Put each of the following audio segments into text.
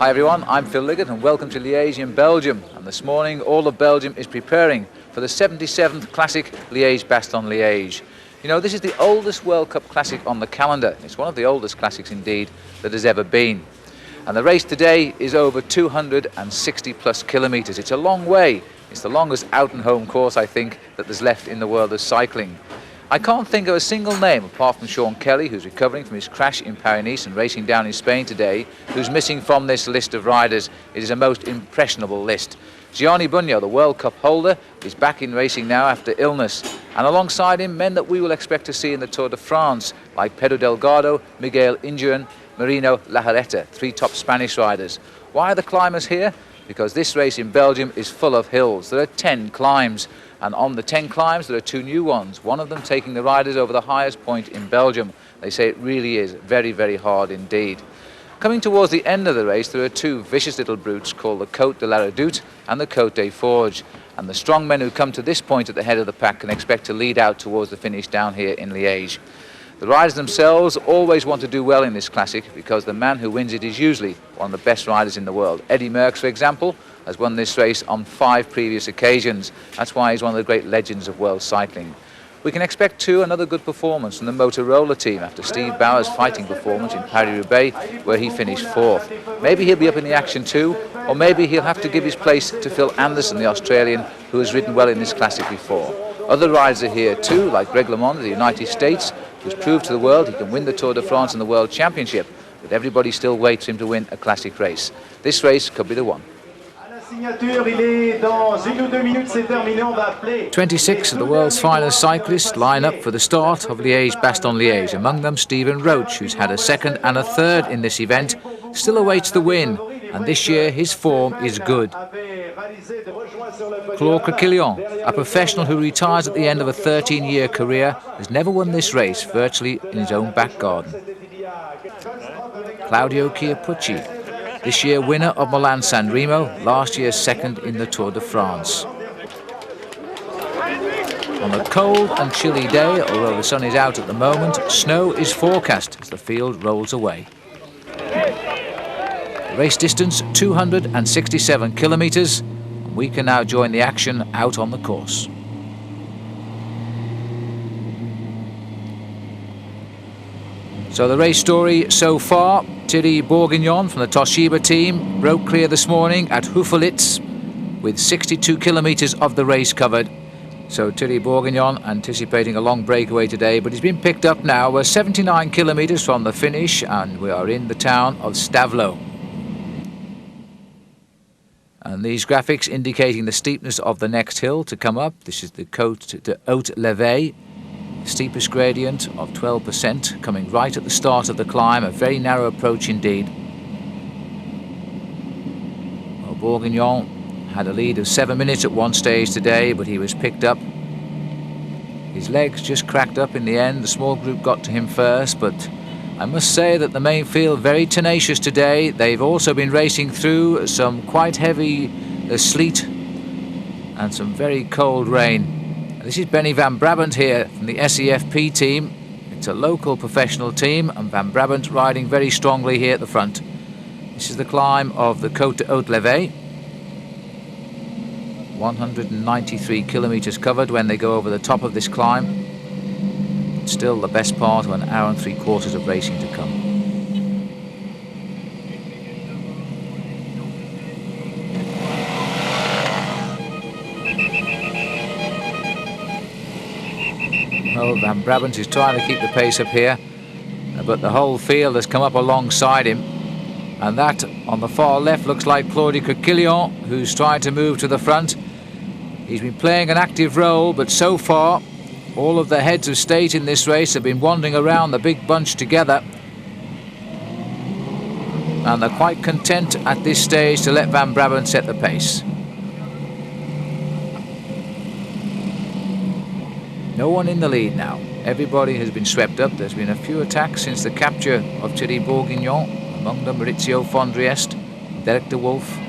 Hi everyone, I'm Phil Liggett and welcome to Liege in Belgium. And this morning all of Belgium is preparing for the 77th Classic Liege Bastogne Liege. You know, this is the oldest World Cup Classic on the calendar. It's one of the oldest classics indeed that has ever been. And the race today is over 260 plus kilometres. It's a long way. It's the longest out and home course I think that there's left in the world of cycling. I can't think of a single name apart from Sean Kelly, who's recovering from his crash in Paris-Nice and racing down in Spain today, who's missing from this list of riders. It is a most impressionable list. Gianni Bugno, the World Cup holder, is back in racing now after illness. And alongside him, men that we will expect to see in the Tour de France, like Pedro Delgado, Miguel Indurain, Marino Lajarreta, three top Spanish riders. Why are the climbers here? Because this race in Belgium is full of hills. There are 10 climbs. And on the 10 climbs, there are two new ones, one of them taking the riders over the highest point in Belgium. They say it really is very, very hard indeed. Coming towards the end of the race, there are two vicious little brutes called the Côte de la Redoute and the Côte des Forges. And the strong men who come to this point at the head of the pack can expect to lead out towards the finish down here in Liège. The riders themselves always want to do well in this classic because the man who wins it is usually one of the best riders in the world. Eddy Merckx, for example, has won this race on 5 previous occasions. That's why he's one of the great legends of world cycling. We can expect too another good performance from the Motorola team after Steve Bauer's fighting performance in Paris-Roubaix, where he finished 4th. Maybe he'll be up in the action too, or maybe he'll have to give his place to Phil Anderson, the Australian, who has ridden well in this classic before. Other riders are here too, like Greg LeMond of the United States, who's proved to the world he can win the Tour de France and the World Championship, but everybody still waits for him to win a classic race. This race could be the one. 26 of the world's finest cyclists line up for the start of Liege Bastogne Liege. Among them Stephen Roach, who's had a 2nd and a 3rd in this event, still awaits the win, and this year his form is good. Claude Coquillon, a professional who retires at the end of a 13-year career, has never won this race virtually in his own back garden. Claudio Chiappucci, this year winner of Milan-San Remo, last year's 2nd in the Tour de France. On a cold and chilly day, although the sun is out at the moment, snow is forecast as the field rolls away. The race distance 267 kilometres, and we can now join the action out on the course. So the race story so far: Thierry Bourguignon from the Toshiba team broke clear this morning at Houffalize with 62 kilometres of the race covered. So Thierry Bourguignon anticipating a long breakaway today, but he's been picked up now. We're 79 kilometres from the finish and we are in the town of Stavelot. And these graphics indicating the steepness of the next hill to come up. This is the Côte de Haute-Levée. Steepest gradient of 12% coming right at the start of the climb, a very narrow approach indeed. Well, Bourguignon had a lead of 7 minutes at one stage today, but he was picked up. His legs just cracked up in the end. The small group got to him first, but I must say that the main field very tenacious today. They've also been racing through some quite heavy sleet and some very cold rain. This is Benny van Brabant here from the SEFP team. It's a local professional team, and Van Brabant riding very strongly here at the front. This is the climb of the Côte de Haute-Levée. 193 kilometres covered when they go over the top of this climb. It's still the best part of an hour and 3/4 of racing to come. Well, Van Brabant is trying to keep the pace up here, but the whole field has come up alongside him. And that on the far left looks like Claudio Coquillon, who's trying to move to the front. He's been playing an active role, but so far all of the heads of state in this race have been wandering around the big bunch together, and they're quite content at this stage to let Van Brabant set the pace. No one in the lead now. Everybody has been swept up. There's been a few attacks since the capture of Thierry Bourguignon, among them Maurizio Fondriest, Derek de Wolf,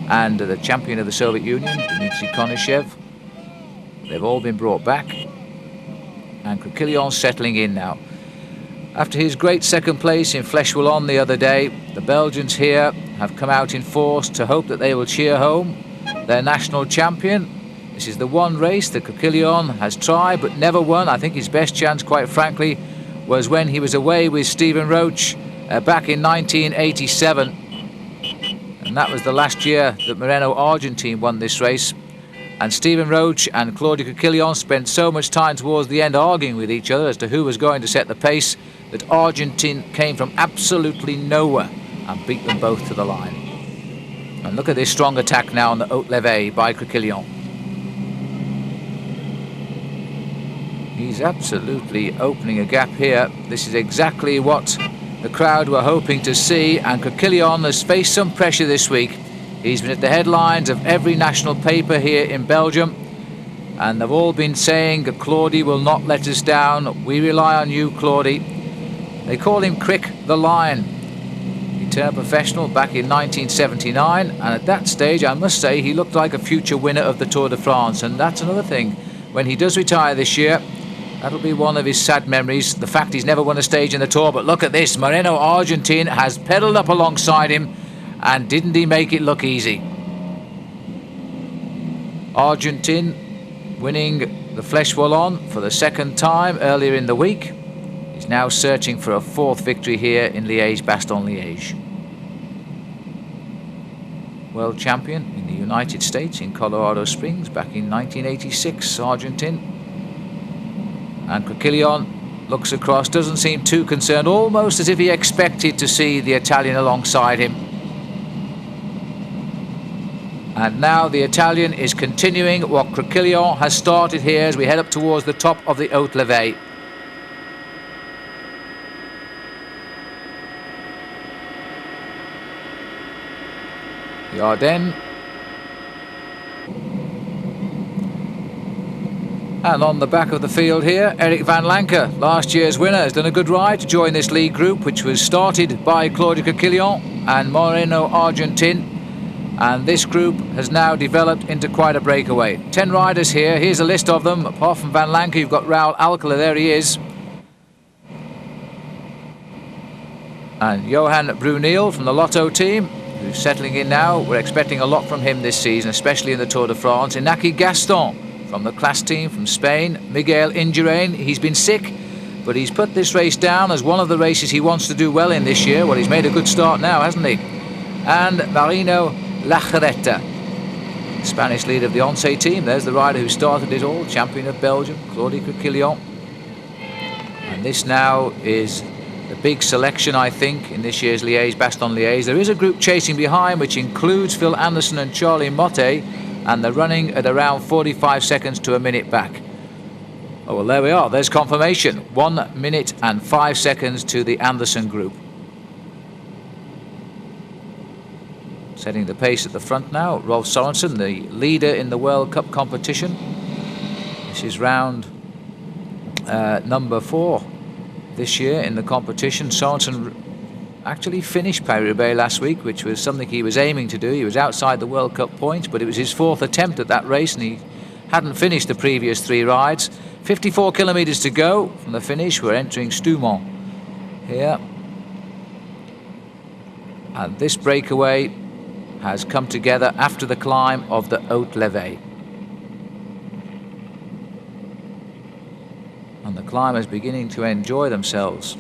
and the champion of the Soviet Union, Dmitry Konyshev. They've all been brought back, and Coquillon's settling in now. After his great second place in Flèche Wallonne the other day, the Belgians here have come out in force to hope that they will cheer home their national champion. This is the one race that Coquillion has tried but never won. I think his best chance, quite frankly, was when he was away with Stephen Roche back in 1987. And that was the last year that Moreno Argentine won this race. And Stephen Roche and Claudio Coquillion spent so much time towards the end arguing with each other as to who was going to set the pace that Argentine came from absolutely nowhere and beat them both to the line. And look at this strong attack now on the Haute Levée by Coquillion. He's absolutely opening a gap here. This is exactly what the crowd were hoping to see, and Coquillion has faced some pressure this week. He's been at the headlines of every national paper here in Belgium, and they've all been saying that Claudie will not let us down. We rely on you, Claudie. They call him Crick the Lion. He turned professional back in 1979, and at that stage, I must say, he looked like a future winner of the Tour de France. And that's another thing. When he does retire this year, that'll be one of his sad memories, the fact he's never won a stage in the Tour. But look at this, Moreno Argentine has pedalled up alongside him, and didn't he make it look easy? Argentine winning the Flèche Wallonne for the second time earlier in the week. He's now searching for a fourth victory here in Liege Bastogne Liege. World champion in the United States in Colorado Springs back in 1986, Argentine. And Coquillion looks across, doesn't seem too concerned, almost as if he expected to see the Italian alongside him. And now the Italian is continuing what Coquillion has started here as we head up towards the top of the Haute Levée. The Ardennes. And on the back of the field here, Eric van Lancker, last year's winner, has done a good ride to join this league group, which was started by Claudio Coquillion and Moreno Argentine. And this group has now developed into quite a breakaway. 10 riders here. Here's a list of them. Apart from Van Lancker, you've got Raul Alcala. There he is. And Johan Bruneel from the Lotto team, who's settling in now. We're expecting a lot from him this season, especially in the Tour de France. Liege Bastogne from the class team from Spain. Miguel Indurain, he's been sick, but he's put this race down as one of the races he wants to do well in this year. Well, he's made a good start now, hasn't he? And Marino Lajareta, Spanish leader of the Once team. There's the rider who started it all, champion of Belgium, Claudio Coquillion. And this now is the big selection, I think, in this year's Liege Bastogne Liege. There is a group chasing behind, which includes Phil Anderson and Charlie Motte, and they're running at around 45 seconds to a minute back. Oh, well, there we are. There's confirmation. 1 minute and 5 seconds to the Anderson group. Setting the pace at the front now, Rolf Sorensen, the leader in the World Cup competition. This is round number 4 this year in the competition. Sorensen actually finished Paris-Roubaix last week, which was something he was aiming to do. He was outside the World Cup points, but it was his 4th attempt at that race, and he hadn't finished the previous 3 rides. 54 kilometres to go from the finish. We're entering Stoumont here. And this breakaway has come together after the climb of the Haute Levée. And the climbers beginning to enjoy themselves.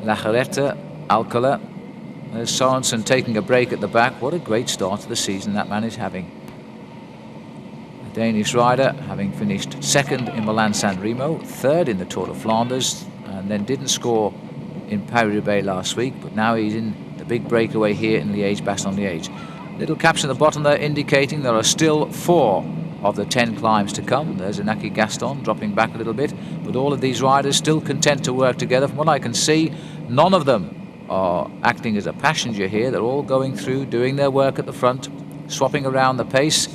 Lajareta, Alcala. There's Sorensen taking a break at the back. What a great start to the season that man is having. The Danish rider, having finished 2nd in Milan-San Remo, 3rd in the Tour de Flanders, and then didn't score in Paris-Roubaix last week, but now he's in the big breakaway here in Liege Bastogne Liege. Little caps in the bottom there indicating there are still 4 of the 10 climbs to come. There's Liege Bastogne dropping back a little bit, but all of these riders still content to work together. From what I can see, none of them are acting as a passenger here. They're all going through, doing their work at the front, swapping around the pace.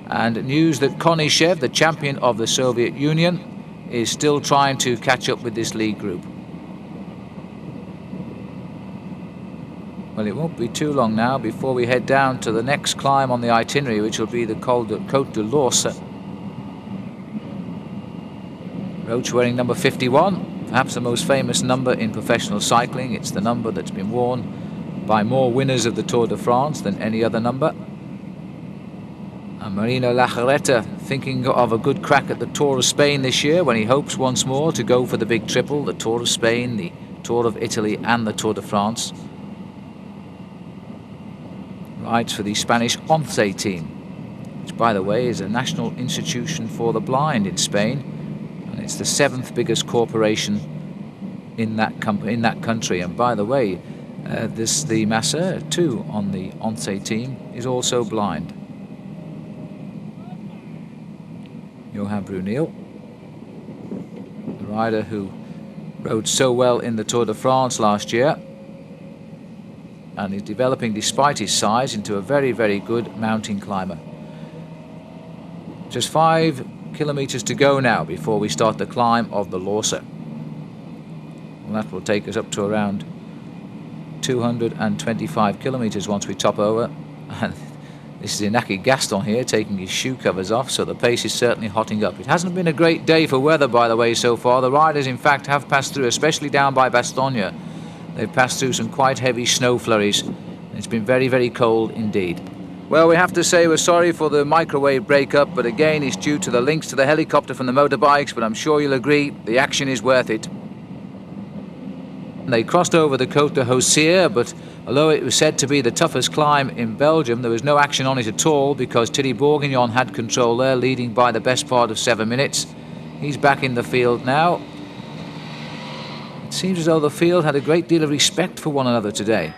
And news that Konishev, the champion of the Soviet Union, is still trying to catch up with this league group. Well, it won't be too long now before we head down to the next climb on the itinerary, which will be the Côte de l'Ours. Roche wearing number 51, perhaps the most famous number in professional cycling. It's the number that's been worn by more winners of the Tour de France than any other number. And Marino Lajarreta thinking of a good crack at the Tour of Spain this year, when he hopes once more to go for the big triple, the Tour of Spain, the Tour of Italy and the Tour de France. Rides for the Spanish ONCE team, which by the way is a national institution for the blind in Spain, and it's the 7th biggest corporation in that country. And by the way, the masseur too on the ONCE team is also blind. Johan Bruneel, the rider who rode so well in the Tour de France last year, and is developing, despite his size, into a very, very good mountain climber. Just 5 kilometers to go now before we start the climb of the Lorsa. And that will take us up to around 225 kilometers once we top over. And this is Liege Bastogne here taking his shoe covers off, so the pace is certainly hotting up. It hasn't been a great day for weather, by the way, so far. The riders, in fact, have passed through, especially down by Bastogne. They've passed through some quite heavy snow flurries. It's been very, very cold indeed. Well, we have to say we're sorry for the microwave breakup, but again, it's due to the links to the helicopter from the motorbikes, but I'm sure you'll agree the action is worth it. They crossed over the Côte de Haussier, but although it was said to be the toughest climb in Belgium, there was no action on it at all because Thierry Bourguignon had control there, leading by the best part of 7 minutes. He's back in the field now. It seems as though the field had a great deal of respect for one another today.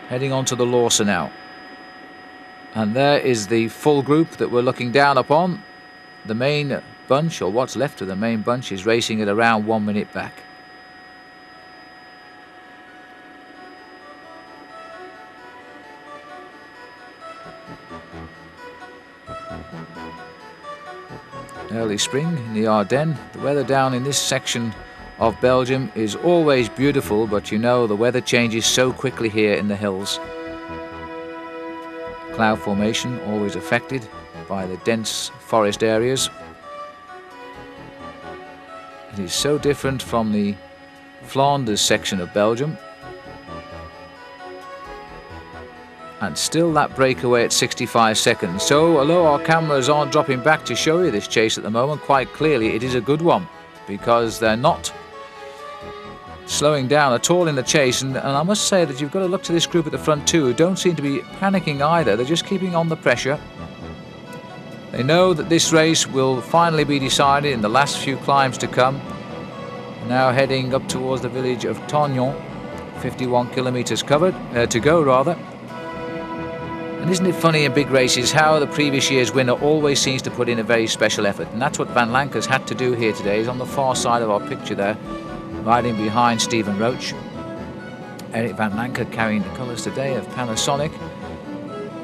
Heading on to the Lorsa now. And there is the full group that we're looking down upon. The main bunch, or what's left of the main bunch, is racing at around 1 minute back. Early spring in the Ardennes. The weather down in this section of Belgium is always beautiful, but you know the weather changes so quickly here in the hills. Cloud formation always affected by the dense forest areas. It is so different from the Flanders section of Belgium. And still that breakaway at 65 seconds. So although our cameras aren't dropping back to show you this chase at the moment, quite clearly it is a good one, because they're not slowing down at all in the chase. And I must say that you've got to look to this group at the front too, who don't seem to be panicking either. They're just keeping on the pressure. They know that this race will finally be decided in the last few climbs to come. Now heading up towards the village of Tognon, 51 kilometers covered to go rather. And isn't it funny in big races how the previous year's winner always seems to put in a very special effort, and that's what Van Lanker's had to do here today. He's on the far side of our picture there, riding behind Stephen Roach. Eric Van Lanker carrying the colours today of Panasonic.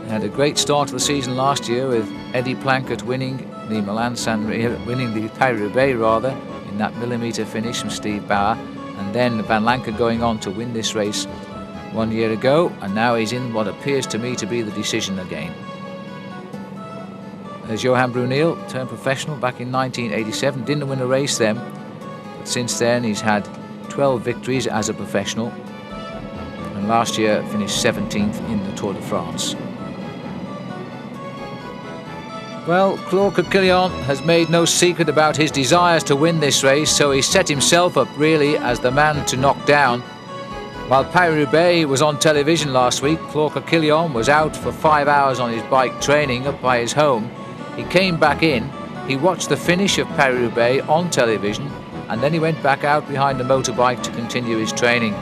He had a great start to the season last year with Eddie Plankett winning the winning the Paris-Roubaix rather, in that millimetre finish from Steve Bauer, and then Van Lanker going on to win this race 1 year ago, and now he's in what appears to me to be the decision again. There's Johan Bruneel, turned professional back in 1987, didn't win a race then. Since then he's had 12 victories as a professional, and last year finished 17th in the Tour de France. Well, Claude Coquillon has made no secret about his desires to win this race, so he set himself up really as the man to knock down. While Paris-Roubaix was on television last week, Claude Coquillon was out for 5 hours on his bike training up by his home. He came back in, he watched the finish of Paris-Roubaix on television, and then he went back out behind the motorbike to continue his training.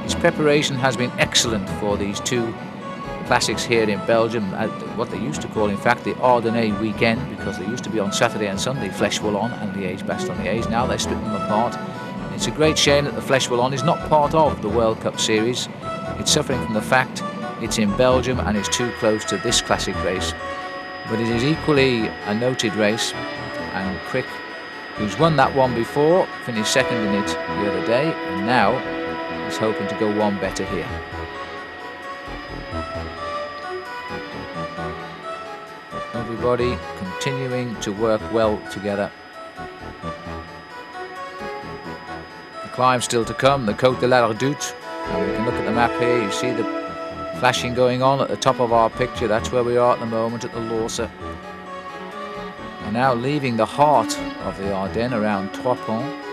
His preparation has been excellent for these two classics here in Belgium, at what they used to call, in fact, the Ardennes weekend, because they used to be on Saturday and Sunday, Flèche Wallonne and Liege Bastogne Liege. Now they're split them apart. It's a great shame that the Flèche Wallonne is not part of the World Cup series. It's suffering from the fact it's in Belgium and it's too close to this classic race. But it is equally a noted race, and Crick, who's won that one before, finished second in it the other day, and now is hoping to go one better here. Everybody continuing to work well together. The climb still to come, the Côte de la Redoute. And we can look at the map here, you see the flashing going on at the top of our picture. That's where we are at the moment, at the Lorsa. We're now leaving the heart of the Ardennes around Trois Ponts.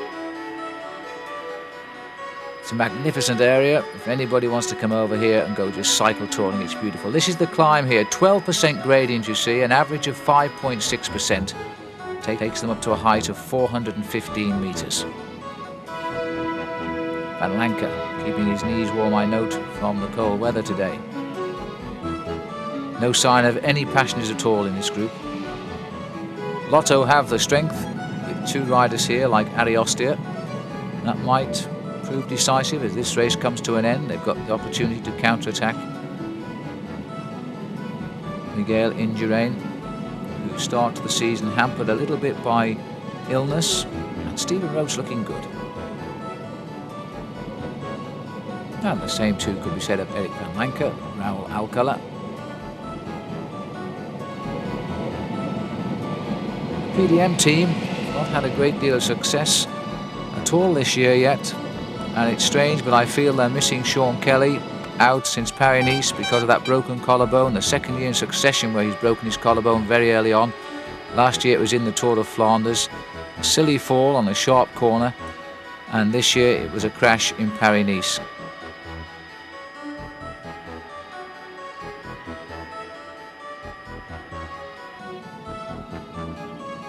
It's a magnificent area. If anybody wants to come over here and go just cycle touring, it's beautiful. This is the climb here, 12% gradient, you see, an average of 5.6%. Takes them up to a height of 415 meters. Van Lanker keeping his knees warm, I note, from the cold weather today. No sign of any passengers at all in this group. Lotto have the strength with two riders here like Ariostia. That might prove decisive as this race comes to an end. They've got the opportunity to counter-attack. Miguel Indurain, who started the season hampered a little bit by illness, and Stephen Roach looking good. And the same too could be said of Eric Van Lanker, Raul Alcala. The PDM team have not had a great deal of success at all this year yet, and it's strange, but I feel they're missing Sean Kelly, out since Paris-Nice because of that broken collarbone, the second year in succession where he's broken his collarbone very early on. Last year it was in the Tour of Flanders, a silly fall on a sharp corner, and this year it was a crash in Paris-Nice.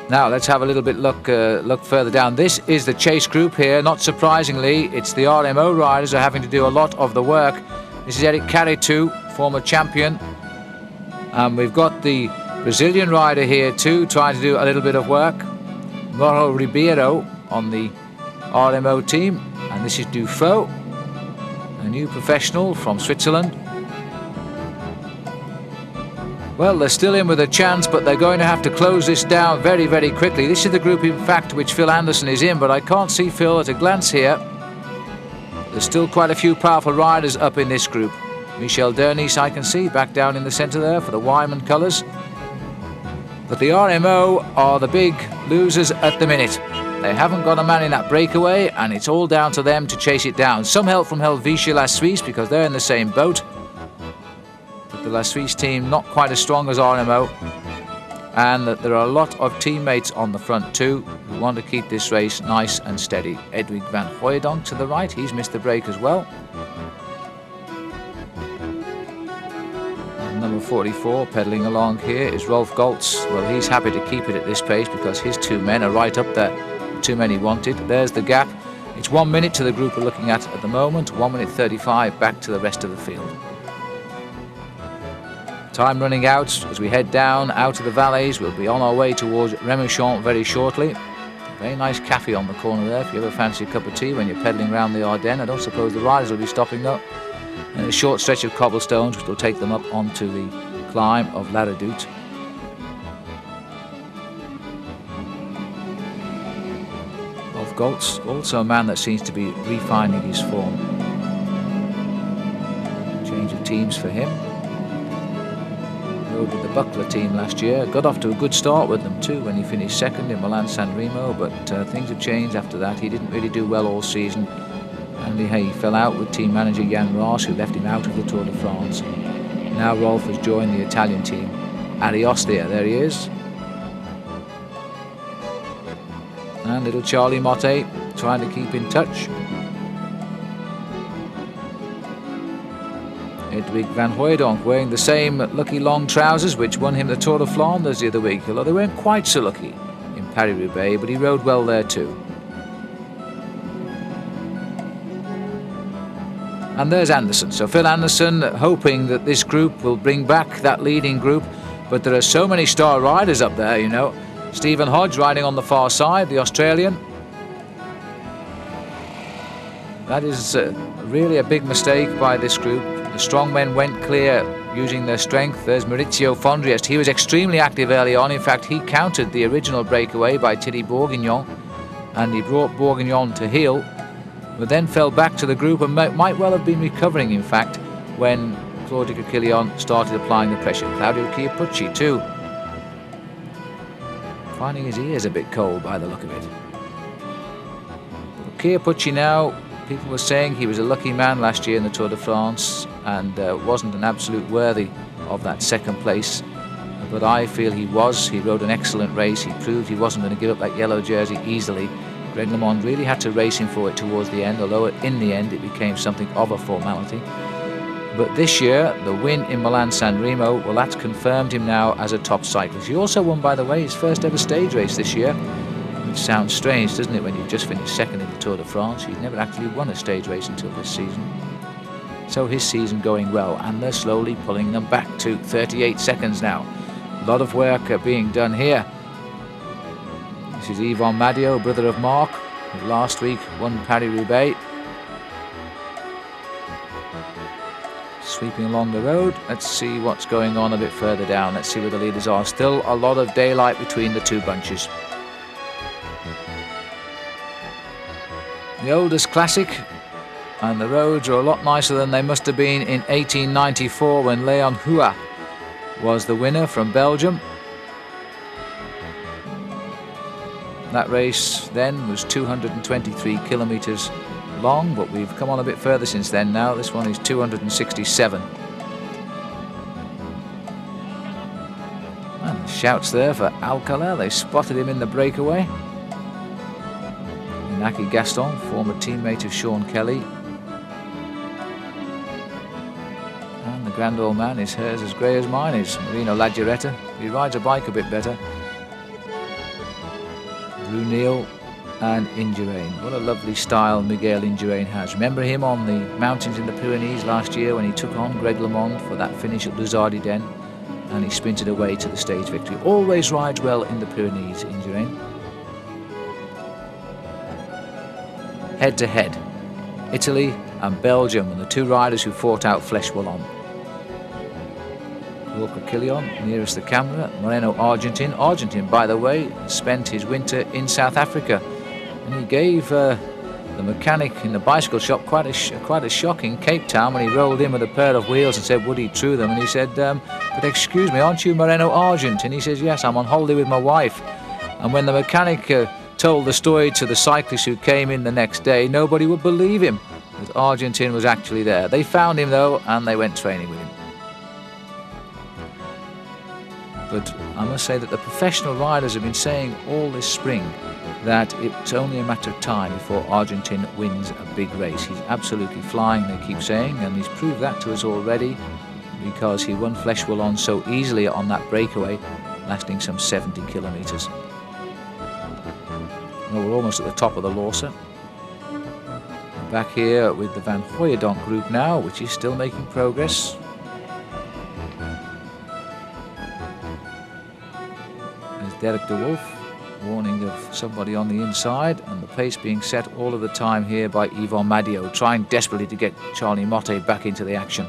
Now let's have a little bit look further down. This is the chase group here. Not surprisingly, it's the RMO riders who are having to do a lot of the work. This is Eric Carretou, former champion. And we've got the Brazilian rider here too, trying to do a little bit of work. Mauro Ribeiro on the RMO team. And this is Dufaux, a new professional from Switzerland. Well, they're still in with a chance, but they're going to have to close this down very, very quickly. This is the group, in fact, which Phil Anderson is in, but I can't see Phil at a glance here. There's still quite a few powerful riders up in this group. Michel Dernisse, I can see, back down in the centre there for the Wyman colours. But the RMO are the big losers at the minute. They haven't got a man in that breakaway, and it's all down to them to chase it down. Some help from Helvetia La Suisse, because they're in the same boat. The La Suisse team not quite as strong as RMO, and that there are a lot of teammates on the front too who want to keep this race nice and steady. Edwig van Hooijdonk to the right, he's missed the break as well. And number 44 pedalling along here is Rolf Goltz. Well, he's happy to keep it at this pace because his two men are right up there. Too many wanted. There's the gap. It's 1 minute to the group we're looking at the moment, 1 minute 35 back to the rest of the field. Time running out as we head down out of the valleys. We'll be on our way towards Remouchon very shortly. A very nice cafe on the corner there if you ever fancy a cup of tea when you're pedalling around the Ardennes. I don't suppose the riders will be stopping though. And a short stretch of cobblestones which will take them up onto the climb of La Redoute. Rolf Goltz, also a man that seems to be refining his form. Change of teams for him. Rode with the Buckler team last year, got off to a good start with them too when he finished second in Milan San Remo, but things have changed after that. He didn't really do well all season, and he fell out with team manager Jan Ross, who left him out of the Tour de France. Now Rolf has joined the Italian team. Ariostia, there he is. And little Charlie Motte trying to keep in touch. Edwig van Hooijdonk wearing the same lucky long trousers which won him the Tour de Flanders the other week, although they weren't quite so lucky in Paris-Roubaix, but he rode well there too. And there's Anderson. So Phil Anderson hoping that this group will bring back that leading group, but there are so many star riders up there, you know. Stephen Hodge riding on the far side, the Australian. That is really a big mistake by this group. The strong men went clear using their strength. There's Maurizio Fondriest. He was extremely active early on. In fact, he countered the original breakaway by Thierry Bourguignon, and he brought Bourguignon to heel, but then fell back to the group and might well have been recovering, in fact, when Claudio Quillion started applying the pressure. Claudio Chiappucci too Finding his ears a bit cold by the look of it. Kia Pucci now, people were saying he was a lucky man last year in the Tour de France and wasn't an absolute worthy of that second place. But I feel he was. He rode an excellent race. He proved he wasn't going to give up that yellow jersey easily. Greg LeMond really had to race him for it towards the end, although in the end it became something of a formality. But this year, the win in Milan-San Remo, well, that's confirmed him now as a top cyclist. He also won, by the way, his first ever stage race this year, which sounds strange, doesn't it, when you've just finished second in the Tour de France. He's never actually won a stage race until this season. So his season going well, and they're slowly pulling them back to 38 seconds now. A lot of work being done here. This is Yvon Madio, brother of Marc, who last week won Paris-Roubaix. Sweeping along the road. Let's see what's going on a bit further down. Let's see where the leaders are. Still a lot of daylight between the two bunches. The oldest classic, and the roads are a lot nicer than they must have been in 1894 when Leon Hua was the winner from Belgium. That race then was 223 kilometers long, but we've come on a bit further since then now. This one is 267. And shouts there for Alcala. They spotted him in the breakaway. Liege Bastogne, former teammate of Sean Kelly. And the grand old man, his hair's as grey as mine is. Marino Laggiaretta. He rides a bike a bit better. Brunel and Indurain. What a lovely style Miguel Indurain has. Remember him on the mountains in the Pyrenees last year when he took on Greg LeMond for that finish at Les Ardennes, and he sprinted away to the stage victory. Always rides well in the Pyrenees, Indurain. Head to head, Italy and Belgium, and the two riders who fought out Flèche Wallonne. Walker Kilian nearest the camera. Moreno Argentin. Argentin, by the way, spent his winter in South Africa, and he gave the mechanic in the bicycle shop quite a shock in Cape Town when he rolled in with a pair of wheels and said would he true them, and he said, but excuse me, aren't you Moreno Argentin? He says, yes, I'm on holiday with my wife. And when the mechanic told the story to the cyclist who came in the next day, nobody would believe him that Argentin was actually there. They found him though, and they went training with him. But I must say that the professional riders have been saying all this spring that it's only a matter of time before Argentin wins a big race. He's absolutely flying, they keep saying, and he's proved that to us already because he won Flèche Wallonne so easily on that breakaway, lasting some 70 kilometres. Well, we're almost at the top of the Lorsa. Back here with the Van Hooijdonk group now, which is still making progress. There's Derek de Wolf, warning of somebody on the inside, and the pace being set all of the time here by Yvon Madio, trying desperately to get Charlie Motte back into the action.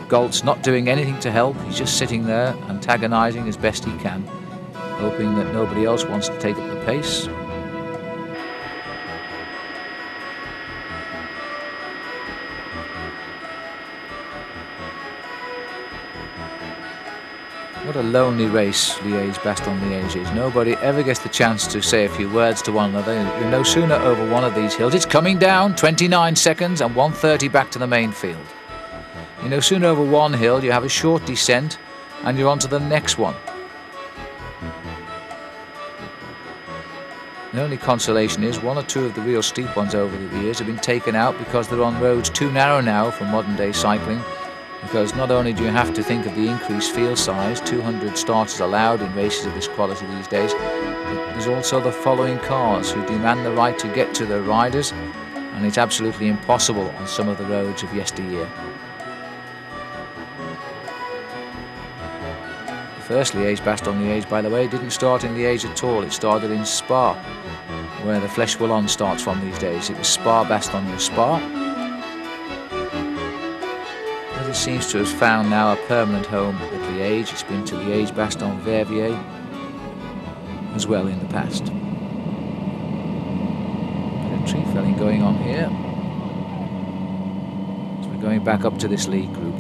Goltz not doing anything to help, he's just sitting there antagonising as best he can, hoping that nobody else wants to take up the pace. What a lonely race Liege Bastogne Liege is. Nobody ever gets the chance to say a few words to one another. You're no sooner over one of these hills. It's coming down, 29 seconds and 1:30 back to the main field. You're no sooner over one hill, you have a short descent and you're on to the next one. The only consolation is one or two of the real steep ones over the years have been taken out because they're on roads too narrow now for modern day cycling. Because not only do you have to think of the increased field size, 200 starters allowed in races of this quality these days, but there's also the following cars who demand the right to get to their riders, and it's absolutely impossible on some of the roads of yesteryear. The first Liege Bastogne Liege, by the way, didn't start in Liege at all. It started in Spa, where the Flèche Wallonne starts from these days. It was Spa-Bastogne Spa. It seems to have found now a permanent home at Liège. It's been to Liege Bastogne Verviers as well in the past. Bit of tree felling going on here. So we're going back up to this lead group.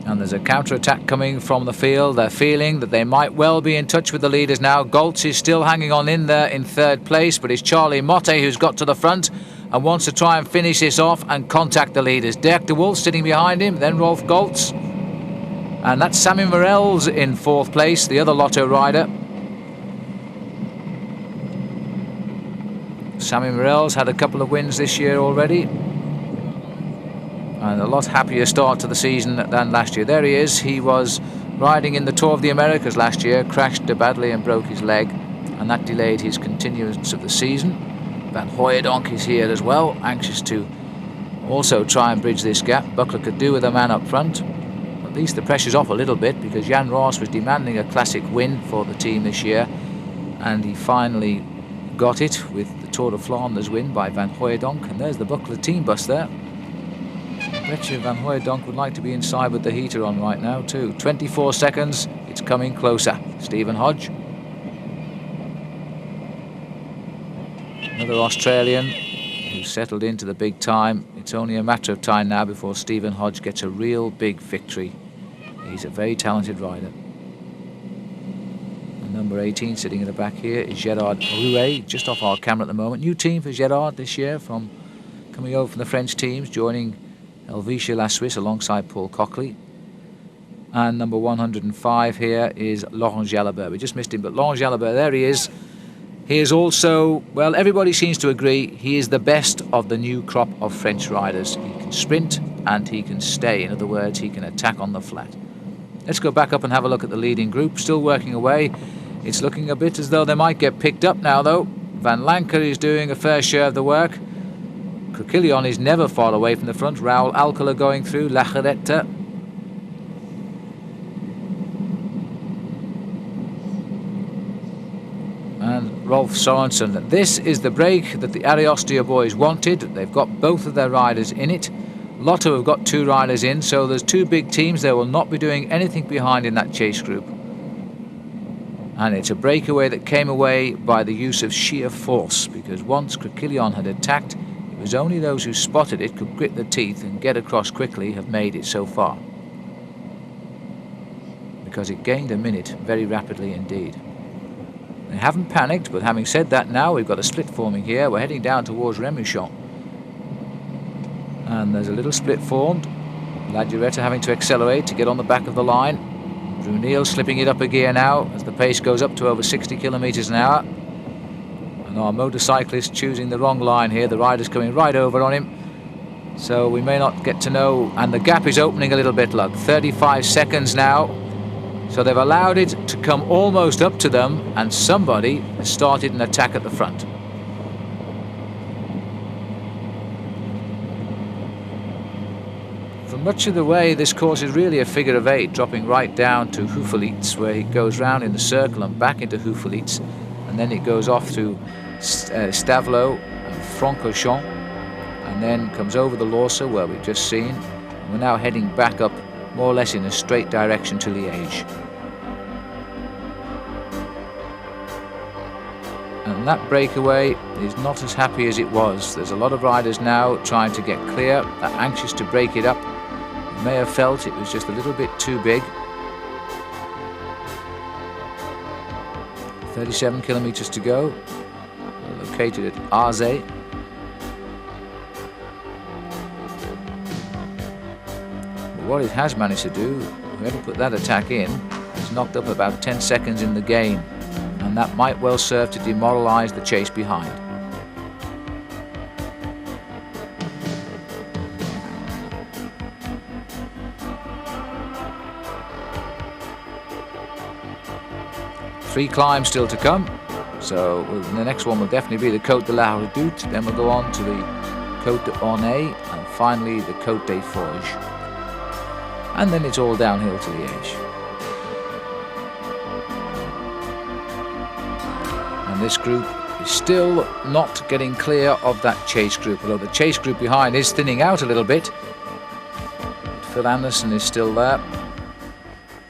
And there's a counter-attack coming from the field. They're feeling that they might well be in touch with the leaders now. Goltz is still hanging on in there in third place, but it's Charlie Motte who's got to the front and wants to try and finish this off and contact the leaders. Dirk de Wolf sitting behind him, then Rolf Goltz. And that's Sammy Morel's in fourth place, the other Lotto rider. Sammy Morel's had a couple of wins this year already. And a lot happier start to the season than last year. There he is. He was riding in the Tour of the Americas last year, crashed badly and broke his leg, and that delayed his continuance of the season. Van Hooijdonk is here as well, anxious to also try and bridge this gap. Buckler could do with a man up front. At least the pressure's off a little bit, because Jan Roos was demanding a classic win for the team this year, and he finally got it with the Tour de Flanders win by Van Hooijdonk. And there's the Buckler team bus there. Betcha Van Hooijdonk would like to be inside with the heater on right now too. 24 seconds, it's coming closer. Stephen Hodge, another Australian who settled into the big time. It's only a matter of time now before Stephen Hodge gets a real big victory. He's a very talented rider. And number 18 sitting in the back here is Gerard Rouet, just off our camera at the moment. New team for Gerard this year, from coming over from the French teams, joining Helvetia La Suisse alongside Paul Cockley. And number 105 here is Laurent Jalabert. We just missed him, but Laurent Jalabert, there he is. He is also, well, everybody seems to agree, he is the best of the new crop of French riders. He can sprint and he can stay. In other words, he can attack on the flat. Let's go back up and have a look at the leading group. Still working away. It's looking a bit as though they might get picked up now, though. Van Lanker is doing a fair share of the work. Coquillon is never far away from the front. Raoul Alcala going through. Lacherette. And Rolf Sorensen. This is the break that the Ariostoia boys wanted. They've got both of their riders in it. Lotto have got 2 riders in, so there's 2 big teams. They will not be doing anything behind in that chase group. And it's a breakaway that came away by the use of sheer force, because once Coquillon had attacked, it was only those who spotted it, could grit their teeth and get across quickly, have made it so far. Because it gained a minute very rapidly indeed. They haven't panicked, but having said that, now we've got a split forming here. We're heading down towards Remouchon. And there's a little split formed. Lageretta having to accelerate to get on the back of the line. Brunel slipping it up a gear now as the pace goes up to over 60 kilometres an hour. And our motorcyclist choosing the wrong line here. The rider's coming right over on him. So we may not get to know. And the gap is opening a little bit, look. 35 seconds now. So they've allowed it to come almost up to them, and somebody has started an attack at the front. For much of the way, this course is really a figure of 8, dropping right down to Houffalize, where it goes round in the circle and back into Houffalize, and then it goes off through Stavelot and Francorchamps, and then comes over the Lorsa, where we've just seen. And we're now heading back up more or less in a straight direction to Liège. And that breakaway is not as happy as it was. There's a lot of riders now trying to get clear, are anxious to break it up. You may have felt it was just a little bit too big. 37 kilometers to go. We're located at Aze. What it has managed to do, whoever put that attack in, has knocked up about 10 seconds in the game, and that might well serve to demoralise the chase behind. Three climbs still to come, so the next one will definitely be the Côte de la Redoute, then we'll go on to the Côte d'Ornay, and finally the Côte des Forges. And then it's all downhill to Liège. And this group is still not getting clear of that chase group, although the chase group behind is thinning out a little bit. But Phil Anderson is still there.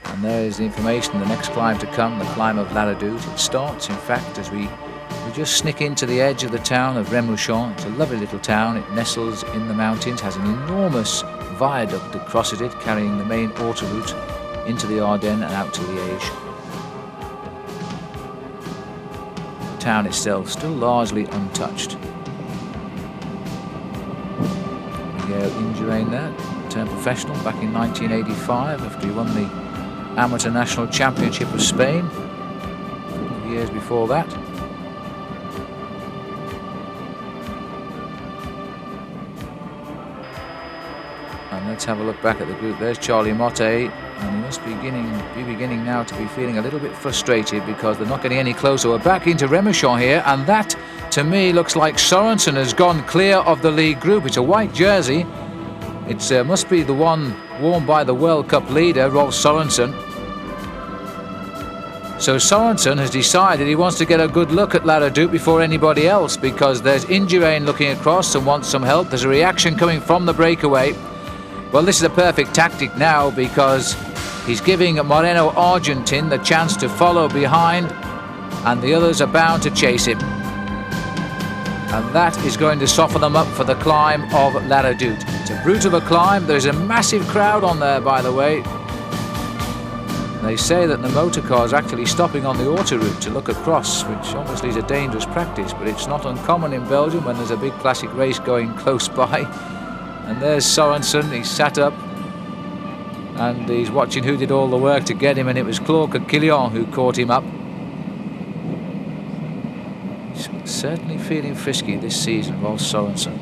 And there is the information, the next climb to come, the climb of La Redoute. It starts, in fact, as we just snick into the edge of the town of Remouchon. It's a lovely little town. It nestles in the mountains, has an enormous viaduct that crosses it, carrying the main autoroute into the Ardennes and out to Liège. The town itself still largely untouched. Miguel Indurain there, turned professional back in 1985 after he won the Amateur National Championship of Spain a couple of years before that. And let's have a look back at the group. There's Charlie Motte, and he must be beginning now to be feeling a little bit frustrated because they're not getting any closer. We're back into Remouchon here, and that to me looks like Sorensen has gone clear of the lead group. It's a white jersey. It must be the one worn by the World Cup leader, Rolf Sorensen. So Sorensen has decided he wants to get a good look at La Redoute before anybody else, because there's Indurain looking across and wants some help. There's a reaction coming from the breakaway. Well, this is a perfect tactic now, because he's giving Moreno Argentin the chance to follow behind, and the others are bound to chase him. And that is going to soften them up for the climb of La Redoute. It's a brute of a climb. There's a massive crowd on there, by the way. They say that the motor car is actually stopping on the autoroute to look across, which obviously is a dangerous practice, but it's not uncommon in Belgium when there's a big classic race going close by. And there's Sorensen. He's sat up and he's watching who did all the work to get him, and it was Claude Quillion who caught him up. He's certainly feeling frisky this season, Rolf Sorensen.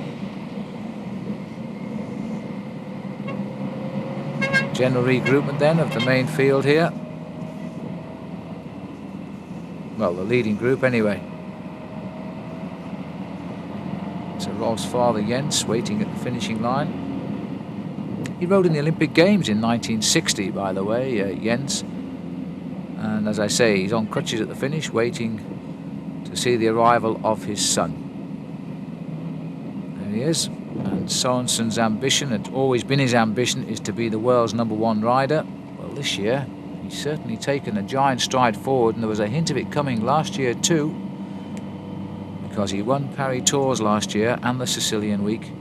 General regroupment then of the main field here. Well, the leading group anyway. So Rolf's father Jens waiting at the finishing line. He rode in the Olympic Games in 1960, by the way, Jens. And as I say, he's on crutches at the finish, waiting to see the arrival of his son. There he is. And Sorensen's ambition, had always been his ambition, is to be the world's #1 rider. Well, this year, he's certainly taken a giant stride forward, and there was a hint of it coming last year too, because he won Paris Tours last year and the Sicilian Week.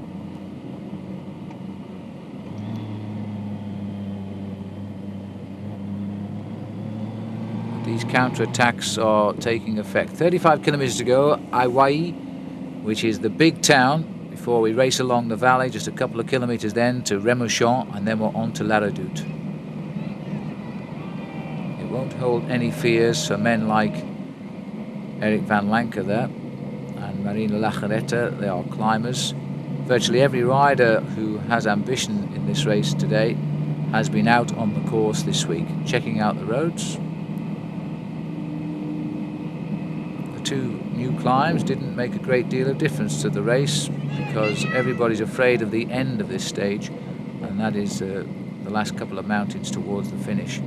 These counter-attacks are taking effect. 35 kilometers to go. Hawaii, which is the big town, before we race along the valley, just a couple of kilometers then to Remouchon, and then we're on to La Redoute. It won't hold any fears for men like Eric van Lancker there and Marina Lajaretta. They are climbers. Virtually every rider who has ambition in this race today has been out on the course this week, checking out the roads. The two new climbs didn't make a great deal of difference to the race, because everybody's afraid of the end of this stage, and that is the last couple of mountains towards the finish.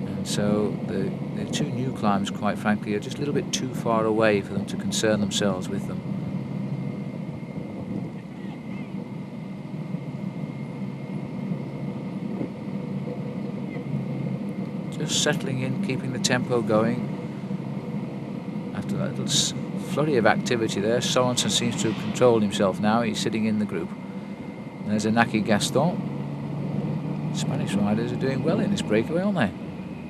And so the two new climbs, quite frankly, are just a little bit too far away for them to concern themselves with them. Just settling in, keeping the tempo going. After that little flurry of activity there, Sorensen seems to have controlled himself now. He's sitting in the group. And there's Inaki Gaston. Spanish riders are doing well in this breakaway, aren't they?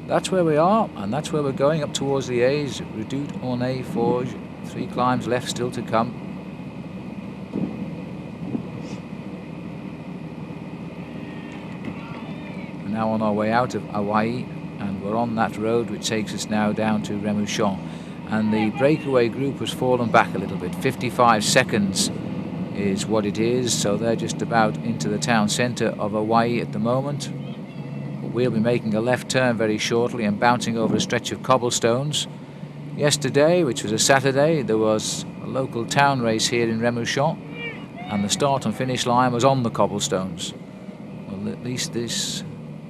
That's where we are, and that's where we're going, up towards Liège. Redoute, Ornay, Forges. 3 climbs left still to come. We're now on our way out of Hawaii, and we're on that road which takes us now down to Remouchon. And the breakaway group has fallen back a little bit. 55 seconds is what it is, so they're just about into the town centre of Hawaii at the moment. But we'll be making a left turn very shortly and bouncing over a stretch of cobblestones. Yesterday, which was a Saturday, there was a local town race here in Remouchon, and the start and finish line was on the cobblestones. Well, at least the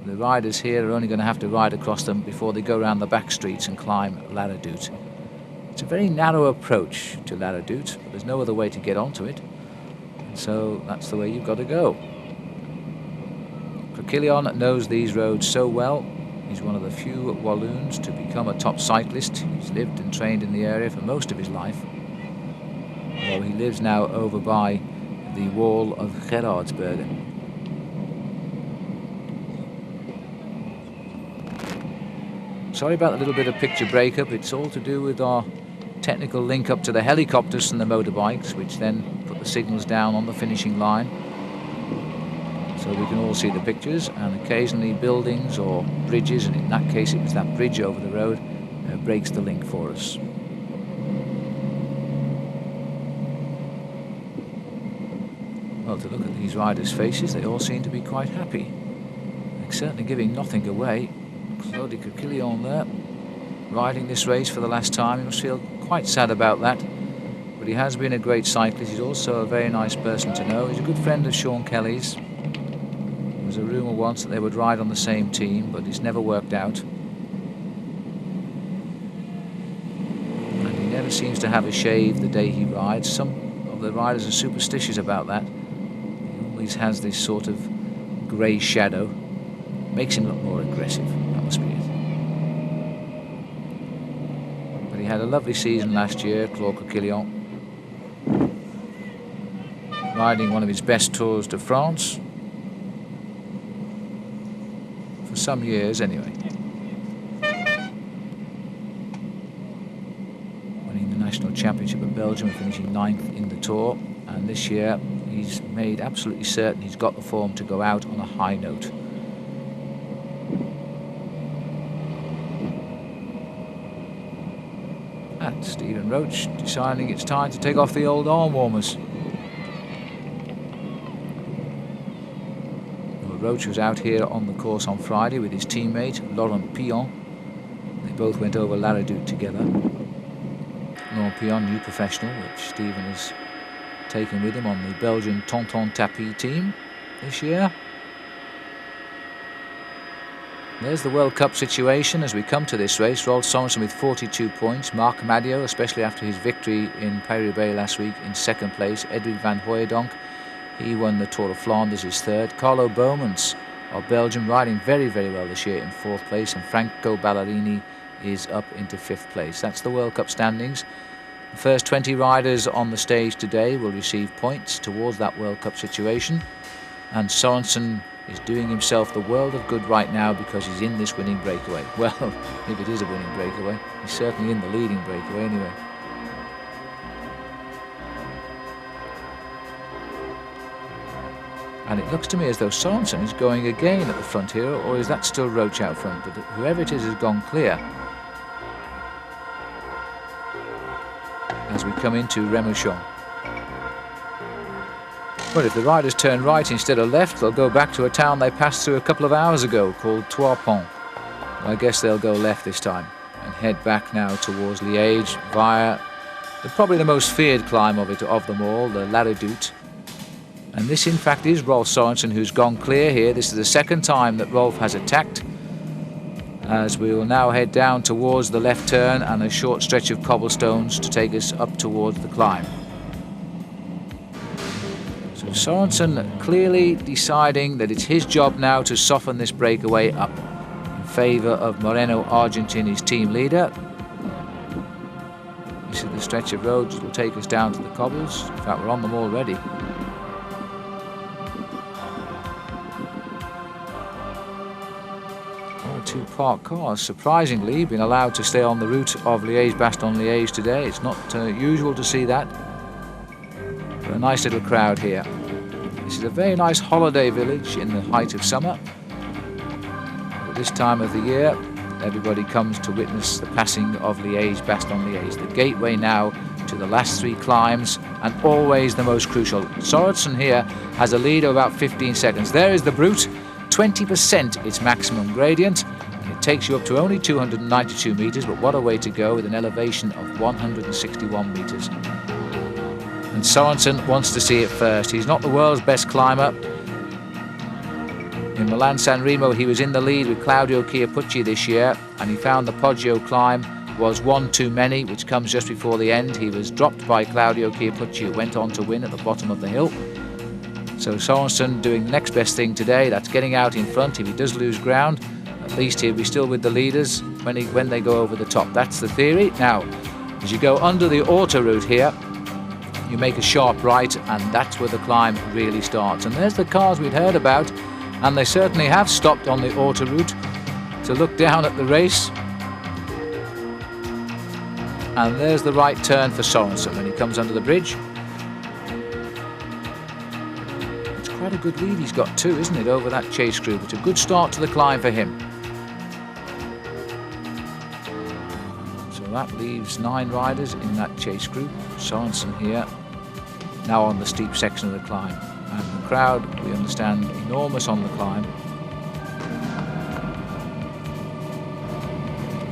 riders here are only going to have to ride across them before they go around the back streets and climb La Redoute. It's a very narrow approach to La Redoute, but there's no other way to get onto it. And so that's the way you've got to go. Quillion knows these roads so well. He's one of the few Walloons to become a top cyclist. He's lived and trained in the area for most of his life. Although he lives now over by the wall of Gerardsbergen. Sorry about a little bit of picture breakup. It's all to do with our technical link up to the helicopters and the motorbikes, which then put the signals down on the finishing line, so we can all see the pictures, and occasionally buildings or bridges, and in that case it was that bridge over the road, breaks the link for us. Well, to look at these riders' faces, they all seem to be quite happy. They're certainly giving nothing away. Liege Bastogne there, riding this race for the last time. He must feel quite sad about that, but he has been a great cyclist. He's also a very nice person to know. He's a good friend of Sean Kelly's. There was a rumour once that they would ride on the same team, but it's never worked out. And he never seems to have a shave the day he rides. Some of the riders are superstitious about that. He always has this sort of grey shadow. Makes him look more aggressive. That must be it. But he had a lovely season last year, Liege Bastogne, riding one of his best tours de France for some years anyway. Winning the national championship of Belgium and finishing 9th in the Tour, and this year he's made absolutely certain he's got the form to go out on a high note. And Stephen Roach deciding it's time to take off the old arm warmers. Well, Roach was out here on the course on Friday with his teammate Laurent Pillon. They both went over La Redoute together. Laurent Pillon, new professional, which Stephen has taken with him on the Belgian Tonton Tapis team this year. There's the World Cup situation as we come to this race. Rolf Sorensen with 42 points. Marc Madiot, especially after his victory in Paris-Roubaix last week, in 2nd place. Edwin van Hooijdonk, he won the Tour of Flanders, his 3rd. Carlo Boemens of Belgium riding very, very well this year in 4th place. And Franco Ballerini is up into 5th place. That's the World Cup standings. The first 20 riders on the stage today will receive points towards that World Cup situation. And Sorensen is doing himself the world of good right now because he's in this winning breakaway. Well, if it is a winning breakaway, he's certainly in the leading breakaway anyway. And it looks to me as though Sorensen is going again at the front here, or is that still Roach out front? But whoever it is has gone clear as we come into Remouchon. Well, if the riders turn right instead of left, they'll go back to a town they passed through a couple of hours ago called Trois Ponts. Well, I guess they'll go left this time and head back now towards Liège via probably the most feared climb of them all, the La Redoute. And this, in fact, is Rolf Sorensen who's gone clear here. This is the 2nd time that Rolf has attacked, as we will now head down towards the left turn and a short stretch of cobblestones to take us up towards the climb. Sorensen clearly deciding that it's his job now to soften this breakaway up in favour of Moreno Argentin, his team leader. This is the stretch of roads that will take us down to the cobbles. In fact, we're on them already. All 2 parked cars, surprisingly, been allowed to stay on the route of Liege Bastogne Liege today. It's not usual to see that. But a nice little crowd here. This is a very nice holiday village in the height of summer. At this time of the year, everybody comes to witness the passing of Liege Bastogne Liege, the gateway now to the last 3 climbs, and always the most crucial. Sorensen here has a lead of about 15 seconds. There is the Brute, 20% its maximum gradient, and it takes you up to only 292 metres, but what a way to go with an elevation of 161 metres. And Sorensen wants to see it first. He's not the world's best climber. In Milan-San Remo, he was in the lead with Claudio Chiappucci this year, and he found the Poggio climb was one too many, which comes just before the end. He was dropped by Claudio Chiappucci, who went on to win at the bottom of the hill. So Sorensen doing the next best thing today, that's getting out in front. If he does lose ground, at least he'll be still with the leaders when they go over the top. That's the theory. Now, as you go under the auto route here, you make a sharp right, and that's where the climb really starts. And there's the cars we'd heard about, and they certainly have stopped on the autoroute to look down at the race. And there's the right turn for Sorensen when he comes under the bridge. It's quite a good lead he's got too, isn't it, over that chase group. It's a good start to the climb for him. So that leaves 9 riders in that chase group. Sorensen here, now on the steep section of the climb. And the crowd, we understand, enormous on the climb.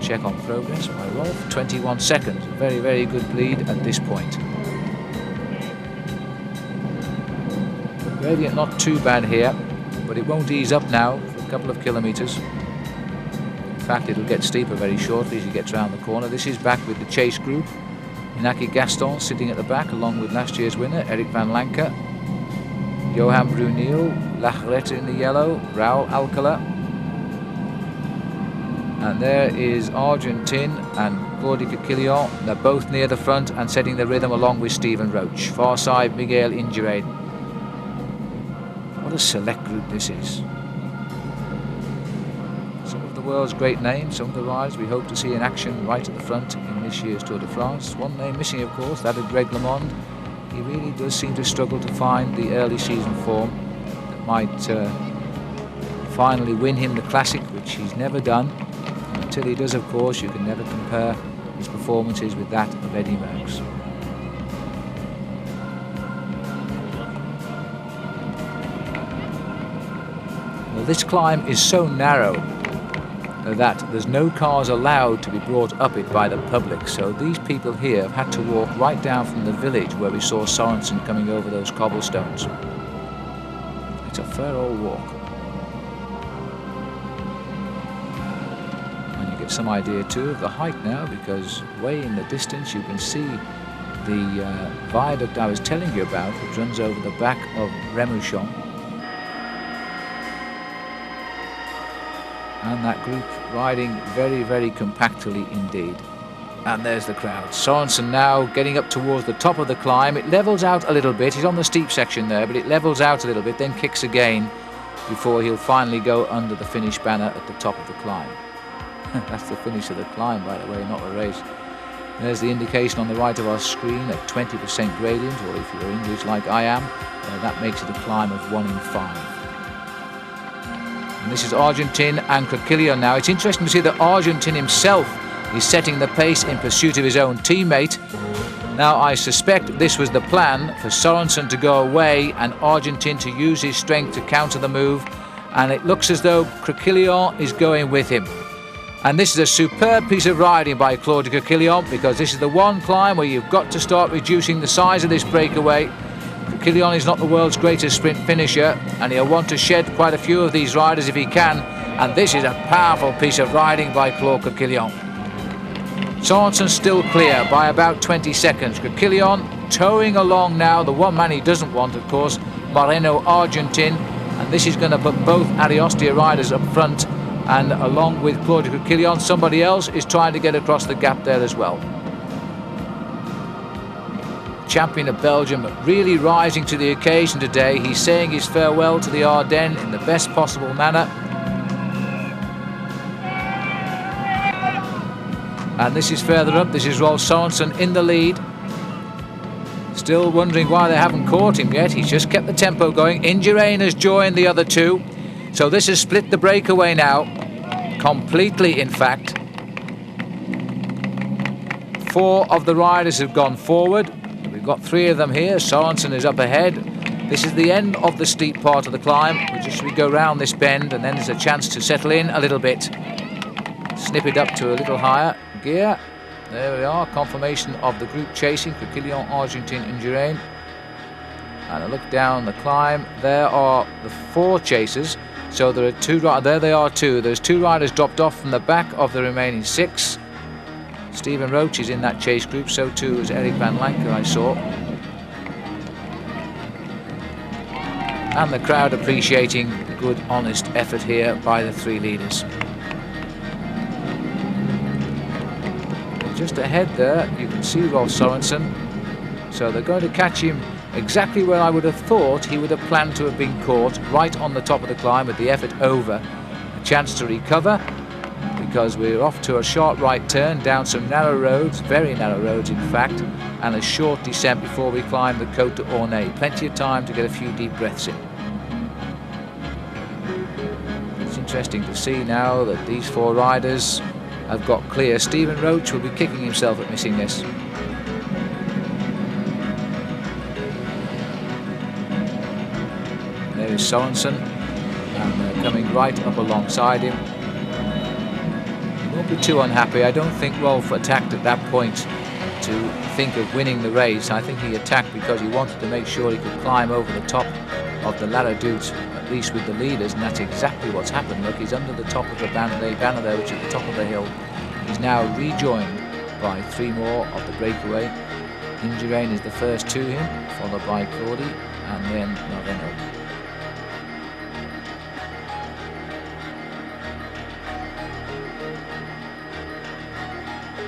Check on progress by Rolf, 21 seconds. Very, very good lead at this point. Gradient not too bad here, but it won't ease up now for a couple of kilometres. In fact, it'll get steeper very shortly as he gets around the corner. This is back with the chase group. Liege Bastogne sitting at the back along with last year's winner, Erik van Lancker. Johan Bruneel, Lachrette in the yellow, Raul Alcala. And there is Argentin and Claude Coquillon. They're both near the front and setting the rhythm along with Stephen Roach. Far side, Miguel Indurain. What a select group this is. Some of the world's great names, some of the riders we hope to see in action right at the front in this year's Tour de France. One name missing, of course, that of Greg LeMond. He really does seem to struggle to find the early season form that might finally win him the Classic, which he's never done. Until he does, of course, you can never compare his performances with that of Eddy Merckx. Well, this climb is so narrow that there's no cars allowed to be brought up it by the public. So these people here have had to walk right down from the village where we saw Sorensen coming over those cobblestones. It's a fair old walk. Get some idea too of the height now, because way in the distance you can see the viaduct I was telling you about, which runs over the back of Remouchon. And that group riding very, very compactly indeed. And there's the crowd. Sorensen now getting up towards the top of the climb. It levels out a little bit. He's on the steep section there, but it levels out a little bit, then kicks again before he'll finally go under the finish banner at the top of the climb. That's the finish of the climb, by the way, not the race. There's the indication on the right of our screen at 20% gradient, or if you're English like I am, that makes it a climb of 1 in 5. And this is Argentin and Coquillon now. It's interesting to see that Argentin himself is setting the pace in pursuit of his own teammate. Now, I suspect this was the plan for Sorensen to go away and Argentin to use his strength to counter the move. And it looks as though Coquillon is going with him. And this is a superb piece of riding by Claude Coquillon, because this is the one climb where you've got to start reducing the size of this breakaway. Coquillon is not the world's greatest sprint finisher, and he'll want to shed quite a few of these riders if he can. And this is a powerful piece of riding by Claude Coquillon. Sorensen still clear by about 20 seconds. Coquillon towing along now. The one man he doesn't want, of course, Moreno Argentin. And this is going to put both Ariosto riders up front. And along with Claude Coquillon, somebody else is trying to get across the gap there as well. Champion of Belgium really rising to the occasion today. He's saying his farewell to the Ardennes in the best possible manner. And this is further up. This is Rolf Sorensen in the lead. Still wondering why they haven't caught him yet. He's just kept the tempo going. Indurain has joined the other two. So this has split the breakaway now, completely in fact. 4 of the riders have gone forward. We've got 3 of them here. Sorensen is up ahead. This is the end of the steep part of the climb. We go round this bend and then there's a chance to settle in a little bit. Snip it up to a little higher gear. There we are, confirmation of the group chasing, Coquillon, Argentin, Indurain. And a look down the climb. There are the 4 chasers. So there are 2, there they are 2. There's 2 riders dropped off from the back of the remaining 6. Stephen Roach is in that chase group, so too is Erik van Lancker, I saw. And the crowd appreciating good, honest effort here by the 3 leaders. Just ahead there, you can see Rolf Sorensen. So they're going to catch him exactly where I would have thought he would have planned to have been caught, right on the top of the climb with the effort over. A chance to recover, because we're off to a sharp right turn down some narrow roads, very narrow roads in fact, and a short descent before we climb the Côte d'Ornay. Plenty of time to get a few deep breaths in. It's interesting to see now that these four riders have got clear. Stephen Roach will be kicking himself at missing this. There is Sorensen, and they're coming right up alongside him. He won't be too unhappy. I don't think Rolf attacked at that point to think of winning the race. I think he attacked because he wanted to make sure he could climb over the top of the La Redoute, at least with the leaders, and that's exactly what's happened. Look, he's under the top of the banner there, which is at the top of the hill. He's now rejoined by three more of the breakaway. Indurain is the first to him, followed by Claudy, and then Moreno.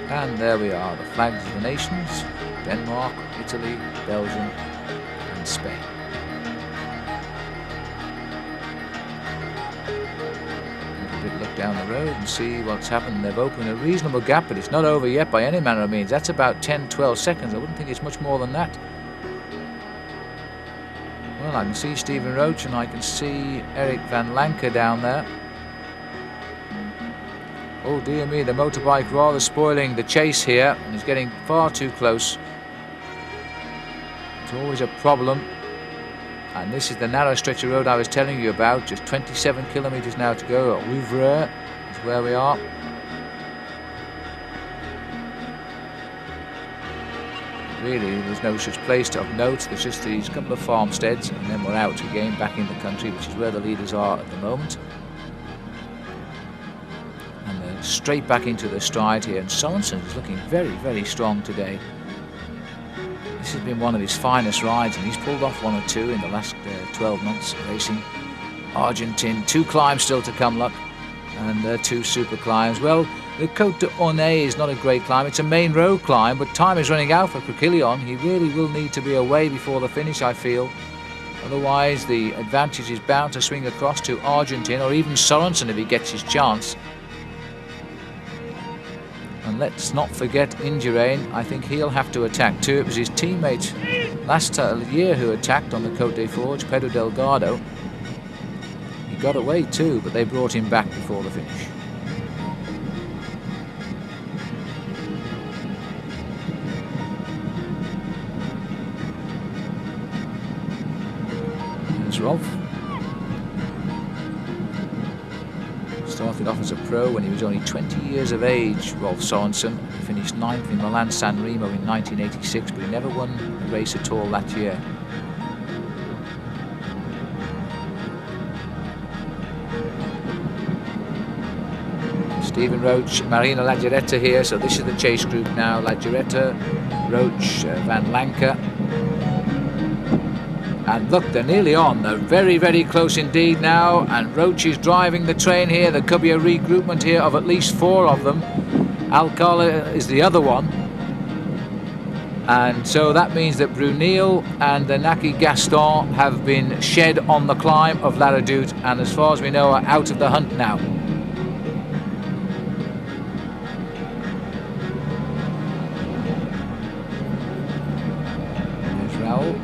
And there we are, the flags of the nations: Denmark, Italy, Belgium and Spain. Look down the road and see what's happened. They've opened a reasonable gap, but it's not over yet by any manner of means. That's about 10-12 seconds. I wouldn't think it's much more than that. Well, I can see Stephen Roach and I can see Eric Van Lanker down there. Oh dear me, the motorbike rather spoiling the chase here, and is getting far too close. It's always a problem. And this is the narrow stretch of road I was telling you about, just 27 kilometres now to go. Rouvray is where we are. Really, there's no such place of note. There's just these couple of farmsteads, and then we're out again, back in the country, which is where the leaders are at the moment. And they're straight back into the stride here, and Sorensen is looking very, very strong today. This has been one of his finest rides, and he's pulled off one or two in the last 12 months racing. Argentine, 2 climbs still to come, luck, and 2 super climbs. Well, the Côte d'Ornay is not a great climb. It's a main road climb, but time is running out for Coquillon. He really will need to be away before the finish, I feel. Otherwise, the advantage is bound to swing across to Argentine, or even Sorensen if he gets his chance. And let's not forget Indurain. I think he'll have to attack too. It was his teammate last year who attacked on the Côte des Forges, Pedro Delgado. He got away too, but they brought him back before the finish. There's Rolf. Started off as a pro when he was only 20 years of age, Rolf Sorensen. He finished 9th in Milan San Remo in 1986, but he never won a race at all that year. Stephen Roach, Marina Laggeretta here, so this is the chase group now. Laggeretta, Roach, Van Lanker. And look, they're nearly on. They're very, very close indeed now. And Roach is driving the train here. There could be a regroupment here of at least 4 of them. Alcala is the other one. And so that means that Brunel and the Liege Bastogne have been shed on the climb of La Redoute, and as far as we know are out of the hunt now.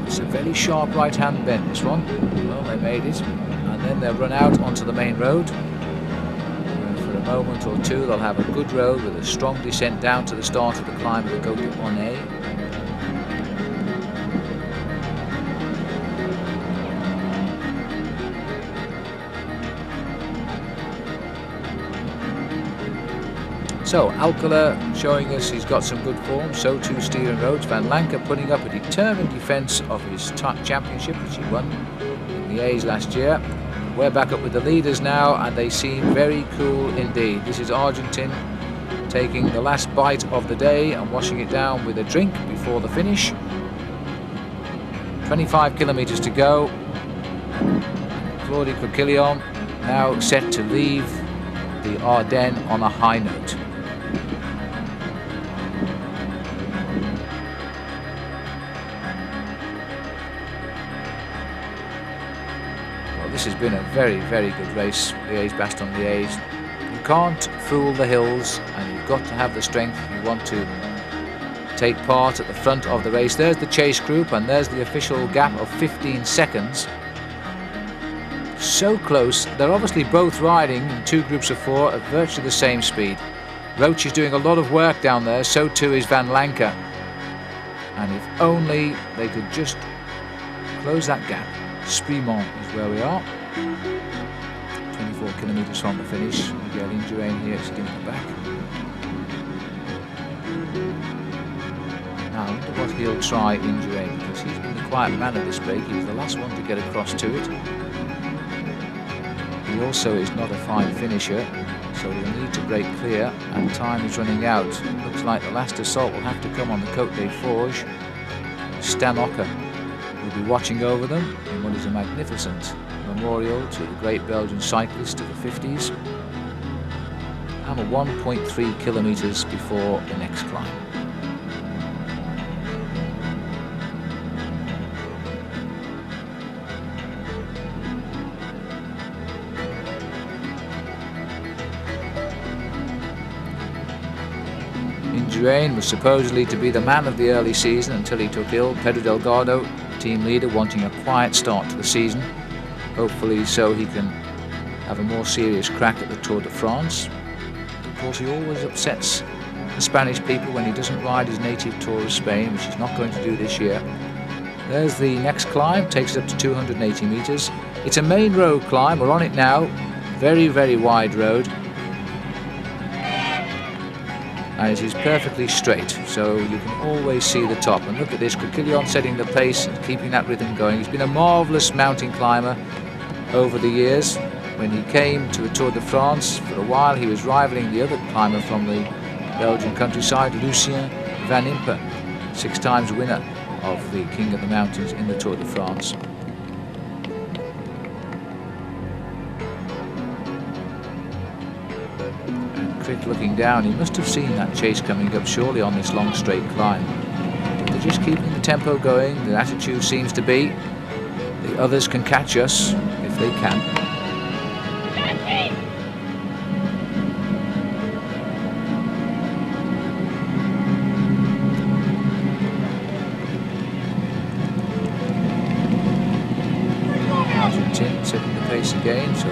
It's a very sharp right-hand bend, this one. Well, they made it, and then they'll run out onto the main road. For a moment or two, they'll have a good road with a strong descent down to the start of the climb of the Côte d'Ornay. So Alcala showing us he's got some good form, so too Stephen Roach. Van Lanker putting up a determined defence of his championship, which he won in Liège last year. We're back up with the leaders now, and they seem very cool indeed. This is Argentine taking the last bite of the day and washing it down with a drink before the finish. 25 kilometres to go. Claude Coquillon now set to leave the Ardennes on a high note. This has been a very, very good race, Liege Bastogne Liege. You can't fool the hills, and you've got to have the strength if you want to take part at the front of the race. There's the chase group, and there's the official gap of 15 seconds. So close. They're obviously both riding in 2 groups of 4 at virtually the same speed. Roach is doing a lot of work down there, so too is Van Lanker. And if only they could just close that gap. Sprimont is where we are. 24 kilometres from the finish. Miguel Indurain here sitting at the back. Now I wonder what he'll try Indurain, because he's been the quiet man of this break. He was the last one to get across to it. He also is not a fine finisher, so he'll need to break clear, and time is running out. Looks like the last assault will have to come on the Côte des Forges. Stanocker will be watching over them in what is a magnificent memorial to the great Belgian cyclist of the 50s. And 1.3 kilometres before the next climb. Indurain was supposedly to be the man of the early season until he took ill. Pedro Delgado, team leader, wanting a quiet start to the season. Hopefully so he can have a more serious crack at the Tour de France. Of course, he always upsets the Spanish people when he doesn't ride his native Tour of Spain, which he's not going to do this year. There's the next climb, takes us up to 280 metres. It's a main road climb, we're on it now. Very, very wide road. And it is perfectly straight, so you can always see the top. And look at this, Coquillon setting the pace and keeping that rhythm going. He's been a marvellous mountain climber over the years. When he came to the Tour de France, for a while he was rivaling the other climber from the Belgian countryside, Lucien Van Impe, 6 times winner of the King of the Mountains in the Tour de France. Looking down, he must have seen that chase coming up surely on this long straight climb. They're just keeping the tempo going. The attitude seems to be the others can catch us if they can. Argentin setting the pace again, so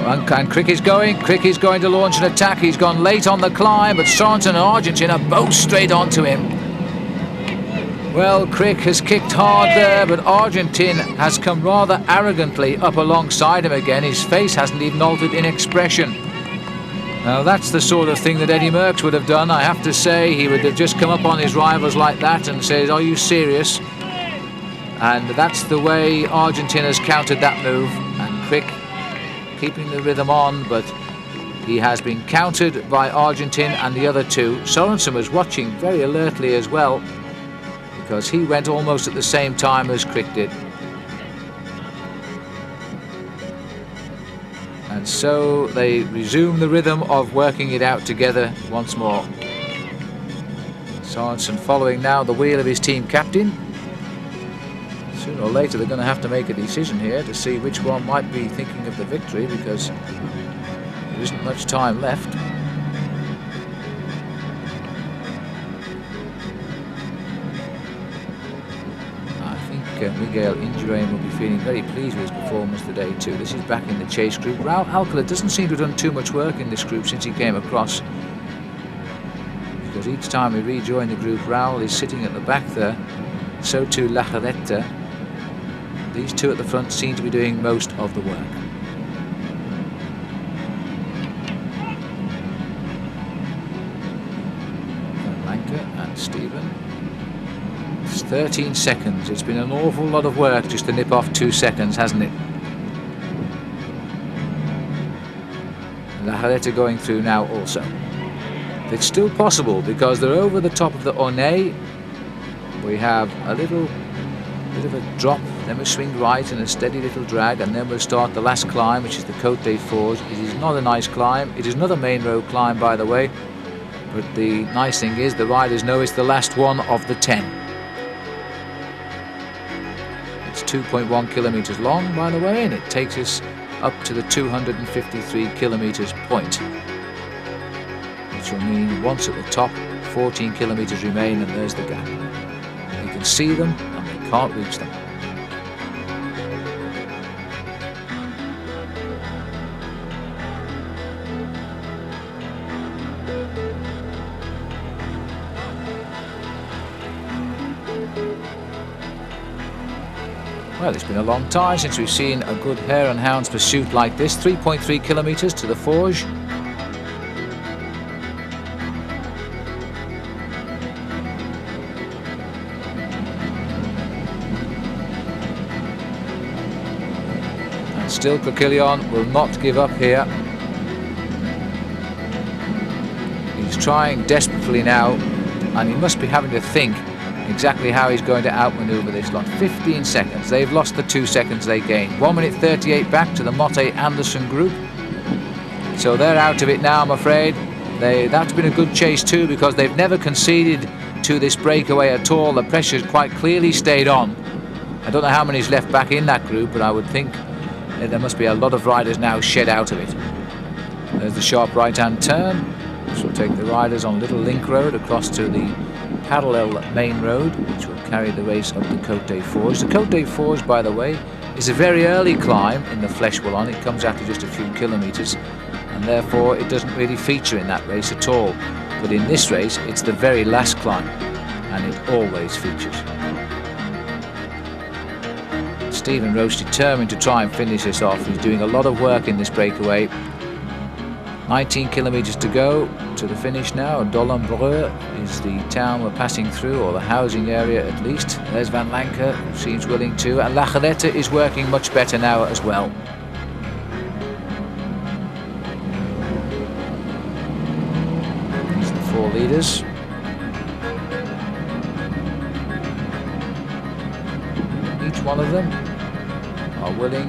and Crick is going to launch an attack. He's gone late on the climb, but Sorensen and Argentin are both straight onto him. Well, Crick has kicked hard there, but Argentin has come rather arrogantly up alongside him again. His face hasn't even altered in expression. Now that's the sort of thing that Eddie Merckx would have done, I have to say. He would have just come up on his rivals like that and said, "Are you serious?" And that's the way Argentin has countered that move, and Crick keeping the rhythm on, but he has been countered by Argentin and the other 2. Sorensen was watching very alertly as well, because he went almost at the same time as Crick did. And so they resume the rhythm of working it out together once more. Sorensen following now the wheel of his team captain. Sooner or later they're going to have to make a decision here to see which one might be thinking of the victory, because there isn't much time left. I think Miguel Indurain will be feeling very pleased with his performance today too. This is back in the chase group. Raul Alcala doesn't seem to have done too much work in this group since he came across, because each time we rejoin the group Raul is sitting at the back there, so too Lajaretta. These 2 at the front seem to be doing most of the work. Lanka and Stephen. It's 13 seconds. It's been an awful lot of work just to nip off 2 seconds, hasn't it? Lajaretta going through now also. It's still possible because they're over the top of the Aunay. We have a little bit of a drop, then we'll swing right and a steady little drag, and then we'll start the last climb, which is the Côte des Forges. It is not a nice climb. It is another main road climb, by the way, but the nice thing is the riders know it's the last one of the 10. It's 2.1 kilometers long, by the way, and it takes us up to the 253 kilometers point, which will mean once at the top, 14 kilometers remain, and there's the gap. You can see them and they can't reach them. Well, it's been a long time since we've seen a good hare and hounds pursuit like this. 3.3 kilometers to the forge. And still Coquillon will not give up here. He's trying desperately now, and he must be having to think exactly how he's going to outmaneuver this lot. 15 seconds. They've lost the 2 seconds they gained. 1 minute 38 back to the Motte Anderson group. So they're out of it now, I'm afraid. That's been a good chase too, because they've never conceded to this breakaway at all. The pressure's quite clearly stayed on. I don't know how many's left back in that group, but I would think there must be a lot of riders now shed out of it. There's the sharp right-hand turn, which will take the riders on Little Link Road across to the parallel main road, which will carry the race up the Côte des Forges. The Côte des Forges, by the way, is a very early climb in the Flèche Wallonne. It comes after just a few kilometres, and therefore it doesn't really feature in that race at all. But in this race, it's the very last climb, and it always features. Stephen Roche determined to try and finish this off. He's doing a lot of work in this breakaway. 19 kilometres to go to the finish now. Dolenbreu is the town we're passing through, or the housing area at least. There's Van Lancker, who seems willing to, and La Galette is working much better now as well. These are the 4 leaders. Each one of them are willing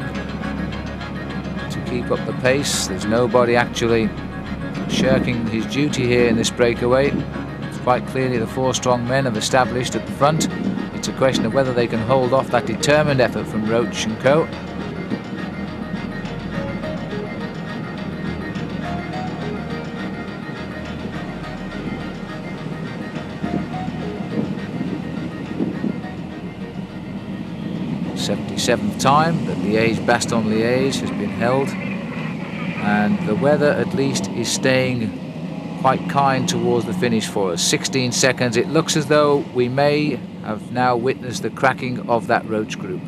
to keep up the pace. There's nobody actually shirking his duty here in this breakaway. It's quite clearly the 4 strong men have established at the front. It's a question of whether they can hold off that determined effort from Roche and co. th time that Liege Bastogne Liege has been held, and the weather at least is staying quite kind towards the finish for us. 16 seconds. It looks as though we may have now witnessed the cracking of that Roche group.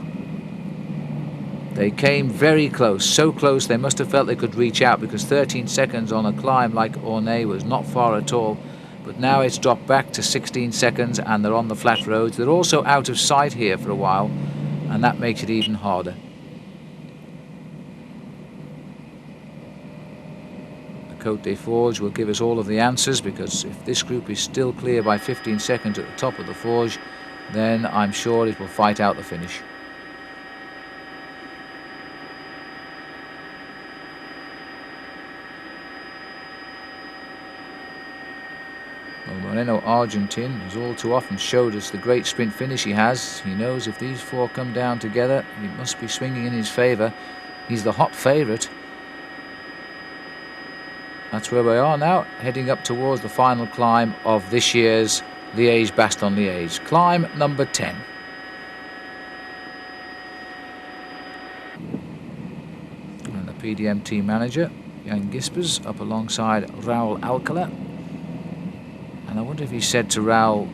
They came very close, so close they must have felt they could reach out, because 13 seconds on a climb like Ornay was not far at all. But now it's dropped back to 16 seconds and they're on the flat roads. They're also out of sight here for a while, and that makes it even harder. The Côte des Forges will give us all of the answers, because if this group is still clear by 15 seconds at the top of the Forge, then I'm sure it will fight out the finish. Moreno Argentin has all too often showed us the great sprint finish he has. He knows if these 4 come down together, it must be swinging in his favour. He's the hot favourite. That's where we are now, heading up towards the final climb of this year's Liege Bastogne Liege. Climb number 10. And the PDM team manager, Jan Gispers, up alongside Raoul Alcala. And I wonder if he said to Raoul,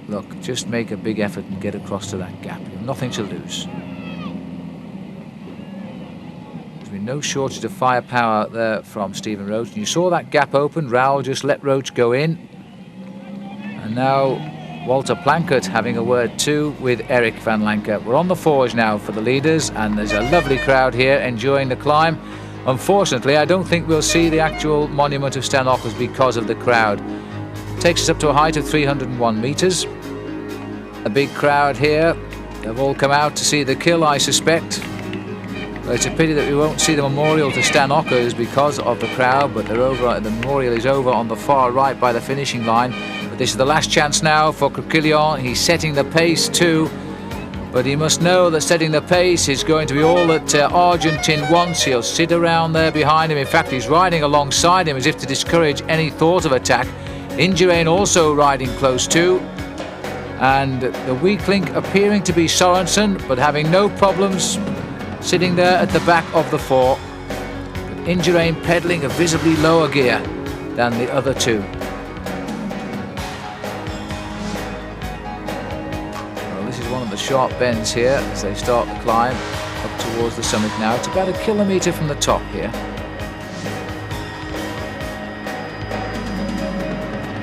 look, just make a big effort and get across to that gap. You've nothing to lose. There's been no shortage of firepower out there from Stephen Roche. And you saw that gap open. Raoul just let Roche go in. And now Walter Plankert having a word too with Eric Van Lancker. We're on the Forge now for the leaders, and there's a lovely crowd here enjoying the climb. Unfortunately, I don't think we'll see the actual monument of Stan Ockels because of the crowd. Takes us up to a height of 301 metres. A big crowd here. They've all come out to see the kill, I suspect. Well, it's a pity that we won't see the memorial to Stan Ockels because of the crowd, but they're over. The memorial is over on the far right by the finishing line. But this is the last chance now for Coquillon. He's setting the pace too. But he must know that setting the pace is going to be all that Argentin wants. He'll sit around there behind him. In fact, he's riding alongside him as if to discourage any thought of attack. Indurain also riding close too. And the weak link appearing to be Sorensen, but having no problems sitting there at the back of the four. But Indurain pedalling a visibly lower gear than the other two. Well, this is one of the sharp bends here as they start the climb up towards the summit now. It's about 1 kilometre from the top here.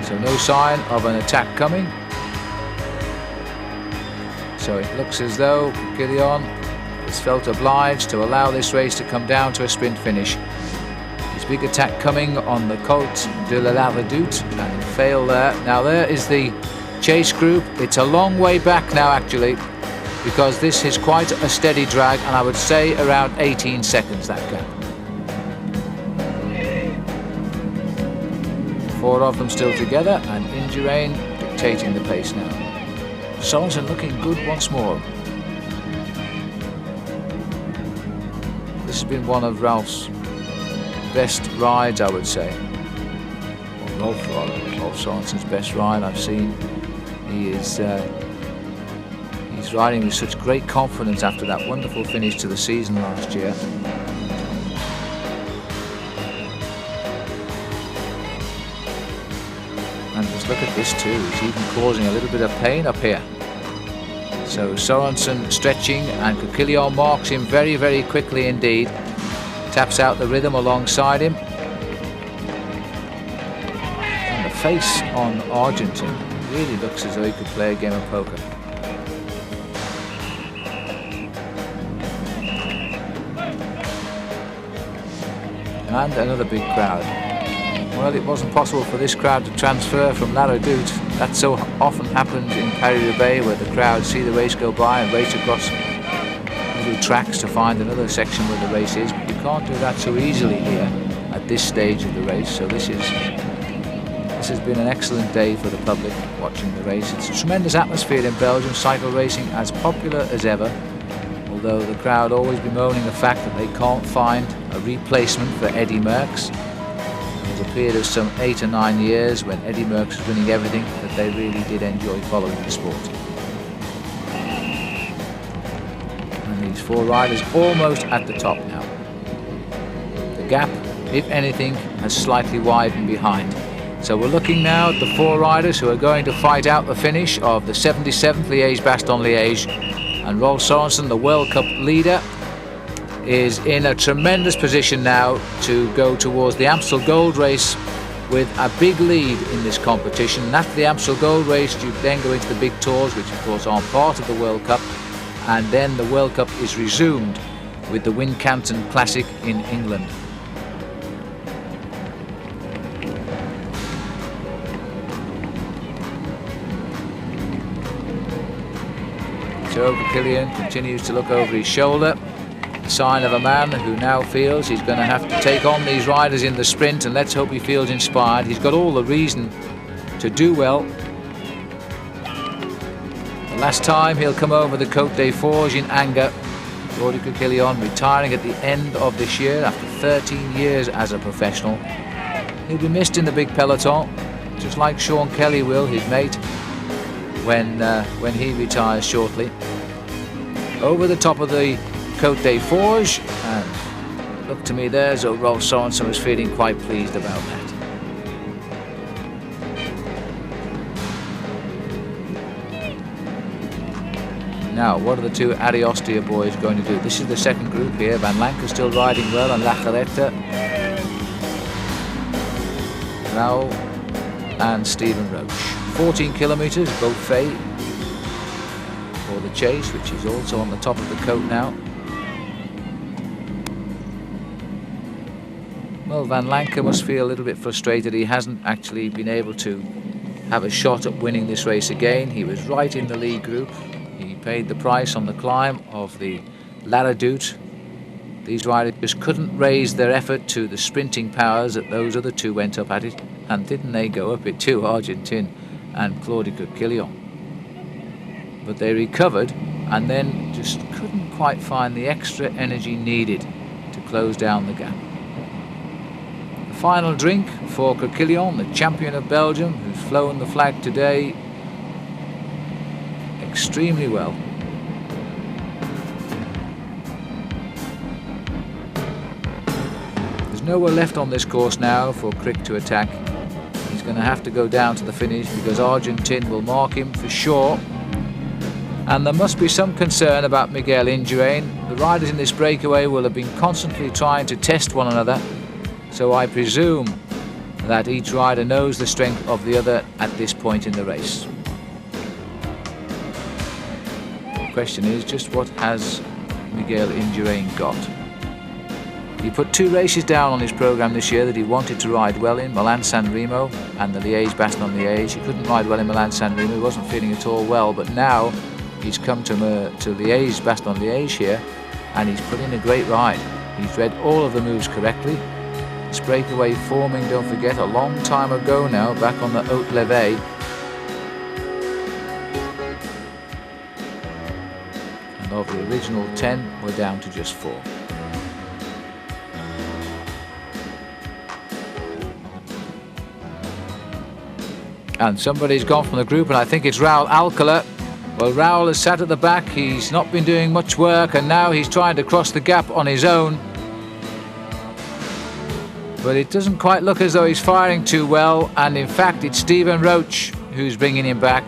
So no sign of an attack coming. So it looks as though Coquillon has felt obliged to allow this race to come down to a sprint finish. His big attack coming on the Côte de la Redoute, and he failed there. Now there is the chase group. It's a long way back now actually, because this is quite a steady drag, and I would say around 18 seconds that gap. 4 of them still together, and Indurain dictating the pace now. Sorensen looking good once more. This has been one of Ralph's best rides, I would say. Well, Rolf Sorensen's best ride I've seen. He's riding with such great confidence after that wonderful finish to the season last year. And just look at this too, he's even causing a little bit of pain up here. So Sorensen stretching, and Coquillon marks him very, very quickly indeed. Taps out the rhythm alongside him. And the face on Argentin really looks as though he could play a game of poker. And another big crowd. Well, it wasn't possible for this crowd to transfer from La Redoute. That so often happens in Paris-Roubaix, where the crowd see the race go by and race across little tracks to find another section where the race is. But you can't do that so easily here at this stage of the race. So this has been an excellent day for the public watching the race. It's a tremendous atmosphere in Belgium, cycle racing as popular as ever. Although the crowd always bemoaning the fact that they can't find a replacement for Eddy Merckx. There was a period of some 8 or 9 years when Eddy Merckx was winning everything that they really did enjoy following the sport. And these 4 riders almost at the top now. The gap, if anything, has slightly widened behind. So we're looking now at the 4 riders who are going to fight out the finish of the 77th Liege Bastogne Liege. And Rolf Sorensen, the World Cup leader, is in a tremendous position now to go towards the Amstel Gold Race with a big lead in this competition. And after the Amstel Gold Race, you then go into the big tours, which of course aren't part of the World Cup, and then the World Cup is resumed with the Wincanton Classic in England. So Coquillon continues to look over his shoulder. Sign of a man who now feels he's going to have to take on these riders in the sprint, and let's hope he feels inspired. He's got all the reason to do well. The last time he'll come over the Côte des Forges in anger. Liege Coquillon retiring at the end of this year after 13 years as a professional. He'll be missed in the big peloton, just like Sean Kelly will, his mate, when he retires shortly. Over the top of the Côte des Forges, and look to me there as though Rolf Sorensen was feeling quite pleased about that. Now, what are the 2 Austria boys going to do? This is the second group here. Van Lancker still riding well, and Lacherette, Raoul and Stephen Roche. 14 kilometres, both Fay for the chase, which is also on the top of the Côte now. Well, Van Lancker must feel a little bit frustrated. He hasn't actually been able to have a shot at winning this race again. He was right in the lead group. He paid the price on the climb of the La Redoute. These riders just couldn't raise their effort to the sprinting powers that those other 2 went up at it. And didn't they go up it too, Argentin and Liege Coquillon? But they recovered and then just couldn't quite find the extra energy needed to close down the gap. The final drink for Coquillon, the champion of Belgium, who's flown the flag today extremely well. There's nowhere left on this course now for Crick to attack. He's going to have to go down to the finish because Argentine will mark him for sure. And there must be some concern about Miguel Indurain. The riders in this breakaway will have been constantly trying to test one another, so I presume that each rider knows the strength of the other at this point in the race. The question is just what has Miguel Indurain got? He put 2 races down on his programme this year that he wanted to ride well in, Milan-San Remo and the Liege Bastogne Liege. He couldn't ride well in Milan-San Remo, he wasn't feeling at all well, but now he's come to Liege Bastogne Liege here and he's put in a great ride. He's read all of the moves correctly. This breakaway forming, don't forget, a long time ago now, back on the Haute Levée. And of the original 10, we're down to just 4. And somebody's gone from the group, and I think it's Raul Alcala. Well, Raul has sat at the back, he's not been doing much work, and now he's trying to cross the gap on his own. But it doesn't quite look as though he's firing too well, and in fact it's Stephen Roach who's bringing him back.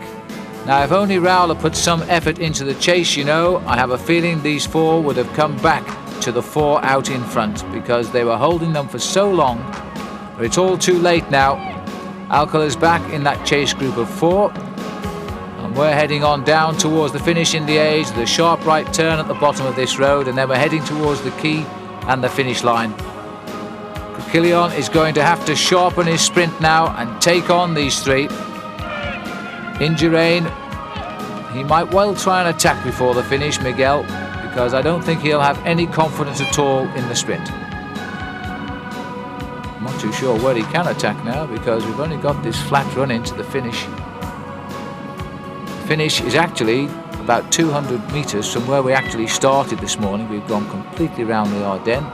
Now if only Raul had put some effort into the chase, you know, I have a feeling these 4 would have come back to the 4 out in front because they were holding them for so long. But it's all too late now. Alcala's back in that chase group of 4. And we're heading on down towards the finish in Liège, the sharp right turn at the bottom of this road, and then we're heading towards the quay and the finish line. Coquillon is going to have to sharpen his sprint now and take on these 3. Indurain, he might well try and attack before the finish, Miguel, because I don't think he'll have any confidence at all in the sprint. I'm not too sure where he can attack now because we've only got this flat run into the finish. The finish is actually about 200 metres from where we actually started this morning. We've gone completely around the Ardennes.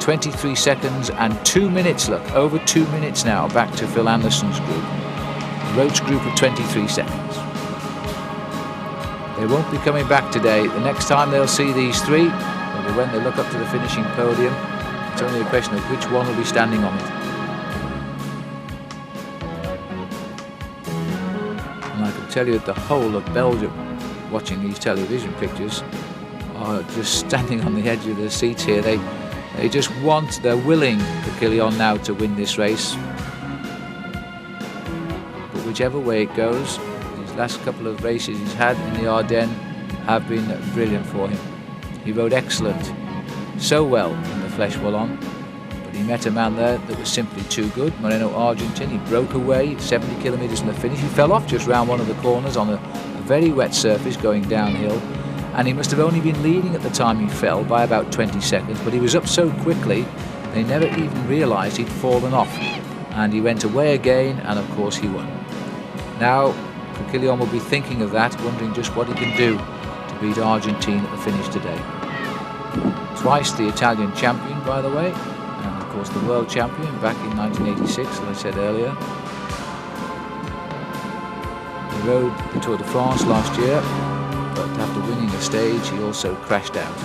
23 seconds and 2 minutes, look, over 2 minutes now back to Phil Anderson's group. Roach group of 23 seconds. They won't be coming back today. The next time they'll see these 3 will be when they look up to the finishing podium. It's only a question of which one will be standing on it. And I can tell you that the whole of Belgium, watching these television pictures, are just standing on the edge of their seats here. They just want, they're willing Coquillon now to win this race. But whichever way it goes, these last couple of races he's had in the Ardennes have been brilliant for him. He rode excellent, so well in the Flèche Wallonne, but he met a man there that was simply too good, Moreno Argentine. He broke away 70 kilometres in the finish. He fell off just round one of the corners on a very wet surface going downhill. And he must have only been leading at the time he fell by about 20 seconds, but he was up so quickly they never even realised he'd fallen off. And he went away again, and of course he won. Now Coquillon will be thinking of that, wondering just what he can do to beat Argentine at the finish today. Twice the Italian champion, by the way, and of course the world champion back in 1986, as I said earlier. He rode the Tour de France last year, but after winning a stage he also crashed out,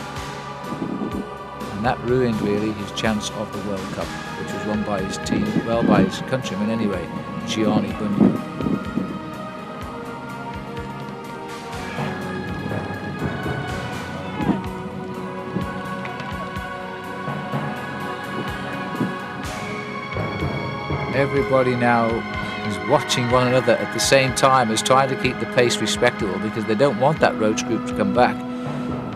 and that ruined really his chance of the World Cup, which was won by his team, well, by his countryman anyway, Gianni Bundi. Everybody now is watching one another at the same time as trying to keep the pace respectable because they don't want that Roach group to come back.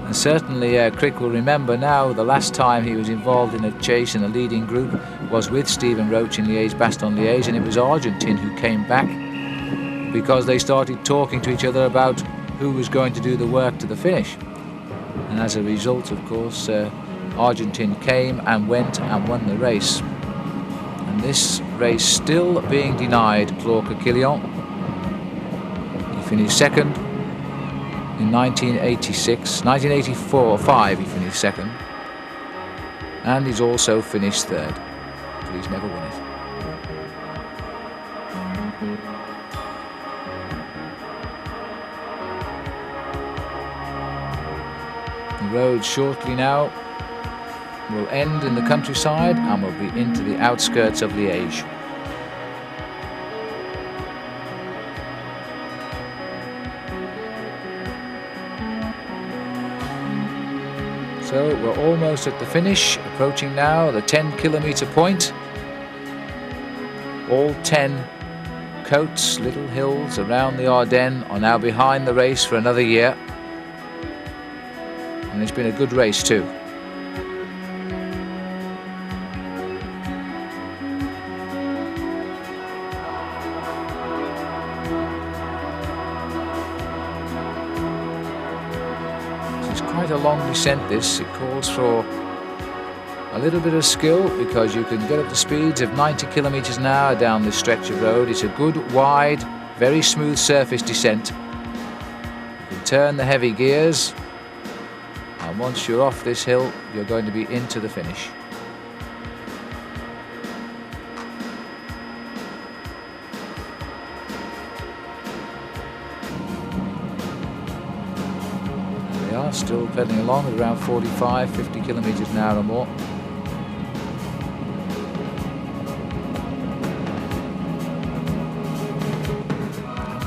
And certainly Crick will remember now the last time he was involved in a chase in a leading group was with Stephen Roach in Liege Bastogne Liege, and it was Argentine who came back because they started talking to each other about who was going to do the work to the finish. And as a result, of course, Argentine came and went and won the race. And this race still being denied Claude Coquillon. He finished second in 1986, 1984-5 he finished second, and he's also finished third, but he's never won it. The road shortly now will end in the countryside and will be into the outskirts of Liège. So we're almost at the finish, approaching now the 10-kilometre point. All 10 coats, little hills around the Ardennes are now behind the race for another year. And it's been a good race too. Quite a long descent this. It calls for a little bit of skill because you can get up to speeds of 90 kilometers an hour down this stretch of road. It's a good, wide, very smooth surface descent. You can turn the heavy gears, and once you're off this hill, you're going to be into the finish. Still pedaling along at around 45, 50 kilometers an hour or more.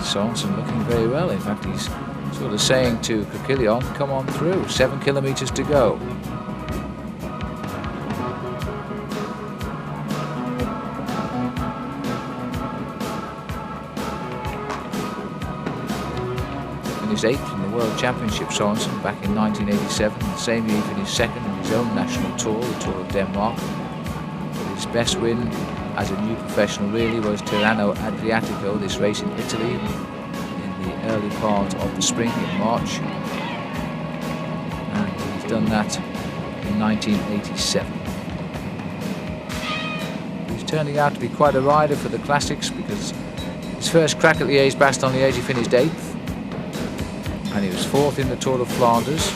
Sorensen looking very well. In fact, he's sort of saying to Coquillon, come on through, 7 kilometers to go. Finished 8th in the World Championship, Sorensen, back in 1987. The same year he finished second in his own national tour, the Tour of Denmark. But his best win as a new professional really was Tirreno Adriatico, this race in Italy in the early part of the spring in March. And he's done that in 1987. He's turning out to be quite a rider for the classics because his first crack at Liege Bastogne Liege he finished 8th. And he was 4th in the Tour of Flanders,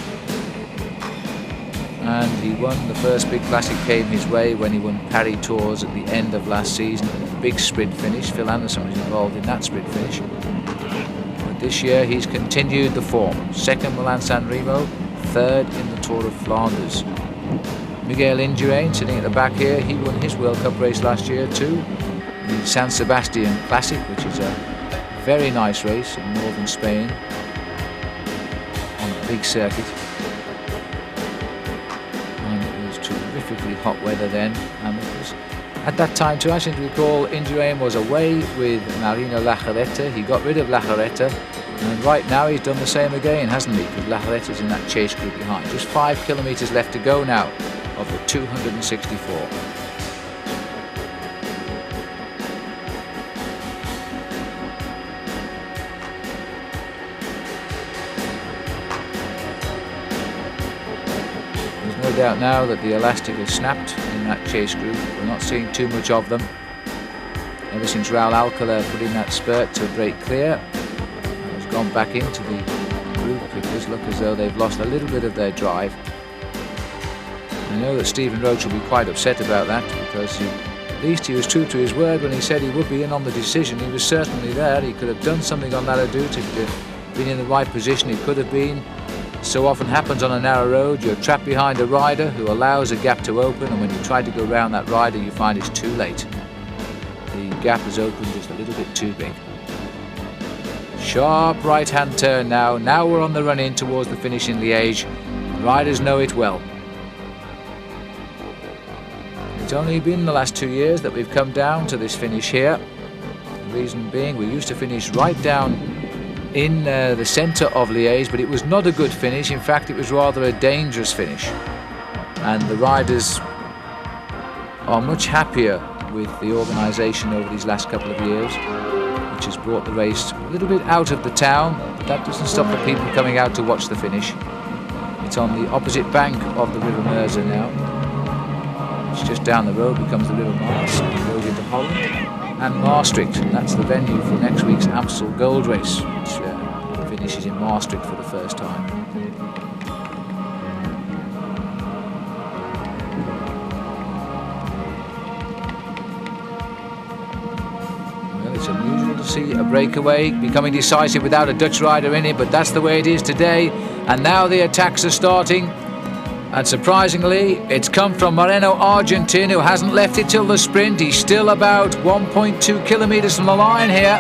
and he won the first big classic came his way when he won Paris Tours at the end of last season. Big sprint finish. Phil Anderson was involved in that sprint finish. But this year he's continued the form. 2nd Milan-San Remo, 3rd in the Tour of Flanders. Miguel Indurain sitting at the back here, he won his World Cup race last year too. The San Sebastian Classic, which is a very nice race in northern Spain. Big circuit, and it was terrifically hot weather then, and it was at that time too. I seem to recall Indurain was away with Marino Lajarreta. He got rid of Lajarreta, and right now he's done the same again, hasn't he? Because Lajarreta's in that chase group behind. Just 5 kilometers left to go now of the 264. No doubt now that the elastic has snapped in that chase group. We're not seeing too much of them. Ever since Raul Alcala put in that spurt to break clear and has gone back into the group, it does look as though they've lost a little bit of their drive. I know that Stephen Roach will be quite upset about that because at least he was true to his word when he said he would be in on the decision. He was certainly there. He could have done something on that adute if he'd been in the right position. He could have been. So often happens on a narrow road, you're trapped behind a rider who allows a gap to open, and when you try to go round that rider you find it's too late. The gap has opened just a little bit too big. Sharp right hand turn now. Now we're on the run in towards the finish in Liège. Riders know it well. It's only been the last 2 years that we've come down to this finish here. The reason being we used to finish right down in the centre of Liège, but it was not a good finish. In fact, it was rather a dangerous finish, and the riders are much happier with the organisation over these last couple of years, which has brought the race a little bit out of the town, but that doesn't stop the people coming out to watch the finish. It's on the opposite bank of the River Meuse now. It's just down the road becomes the River Maas, and it goes into Holland and Maastricht, and that's the venue for next week's Amstel Gold Race, which finishes in Maastricht for the first time. Well, it's unusual to see a breakaway becoming decisive without a Dutch rider in it, but that's the way it is today. And now the attacks are starting. And surprisingly, it's come from Moreno Argentin, who hasn't left it till the sprint. He's still about 1.2 kilometres from the line here.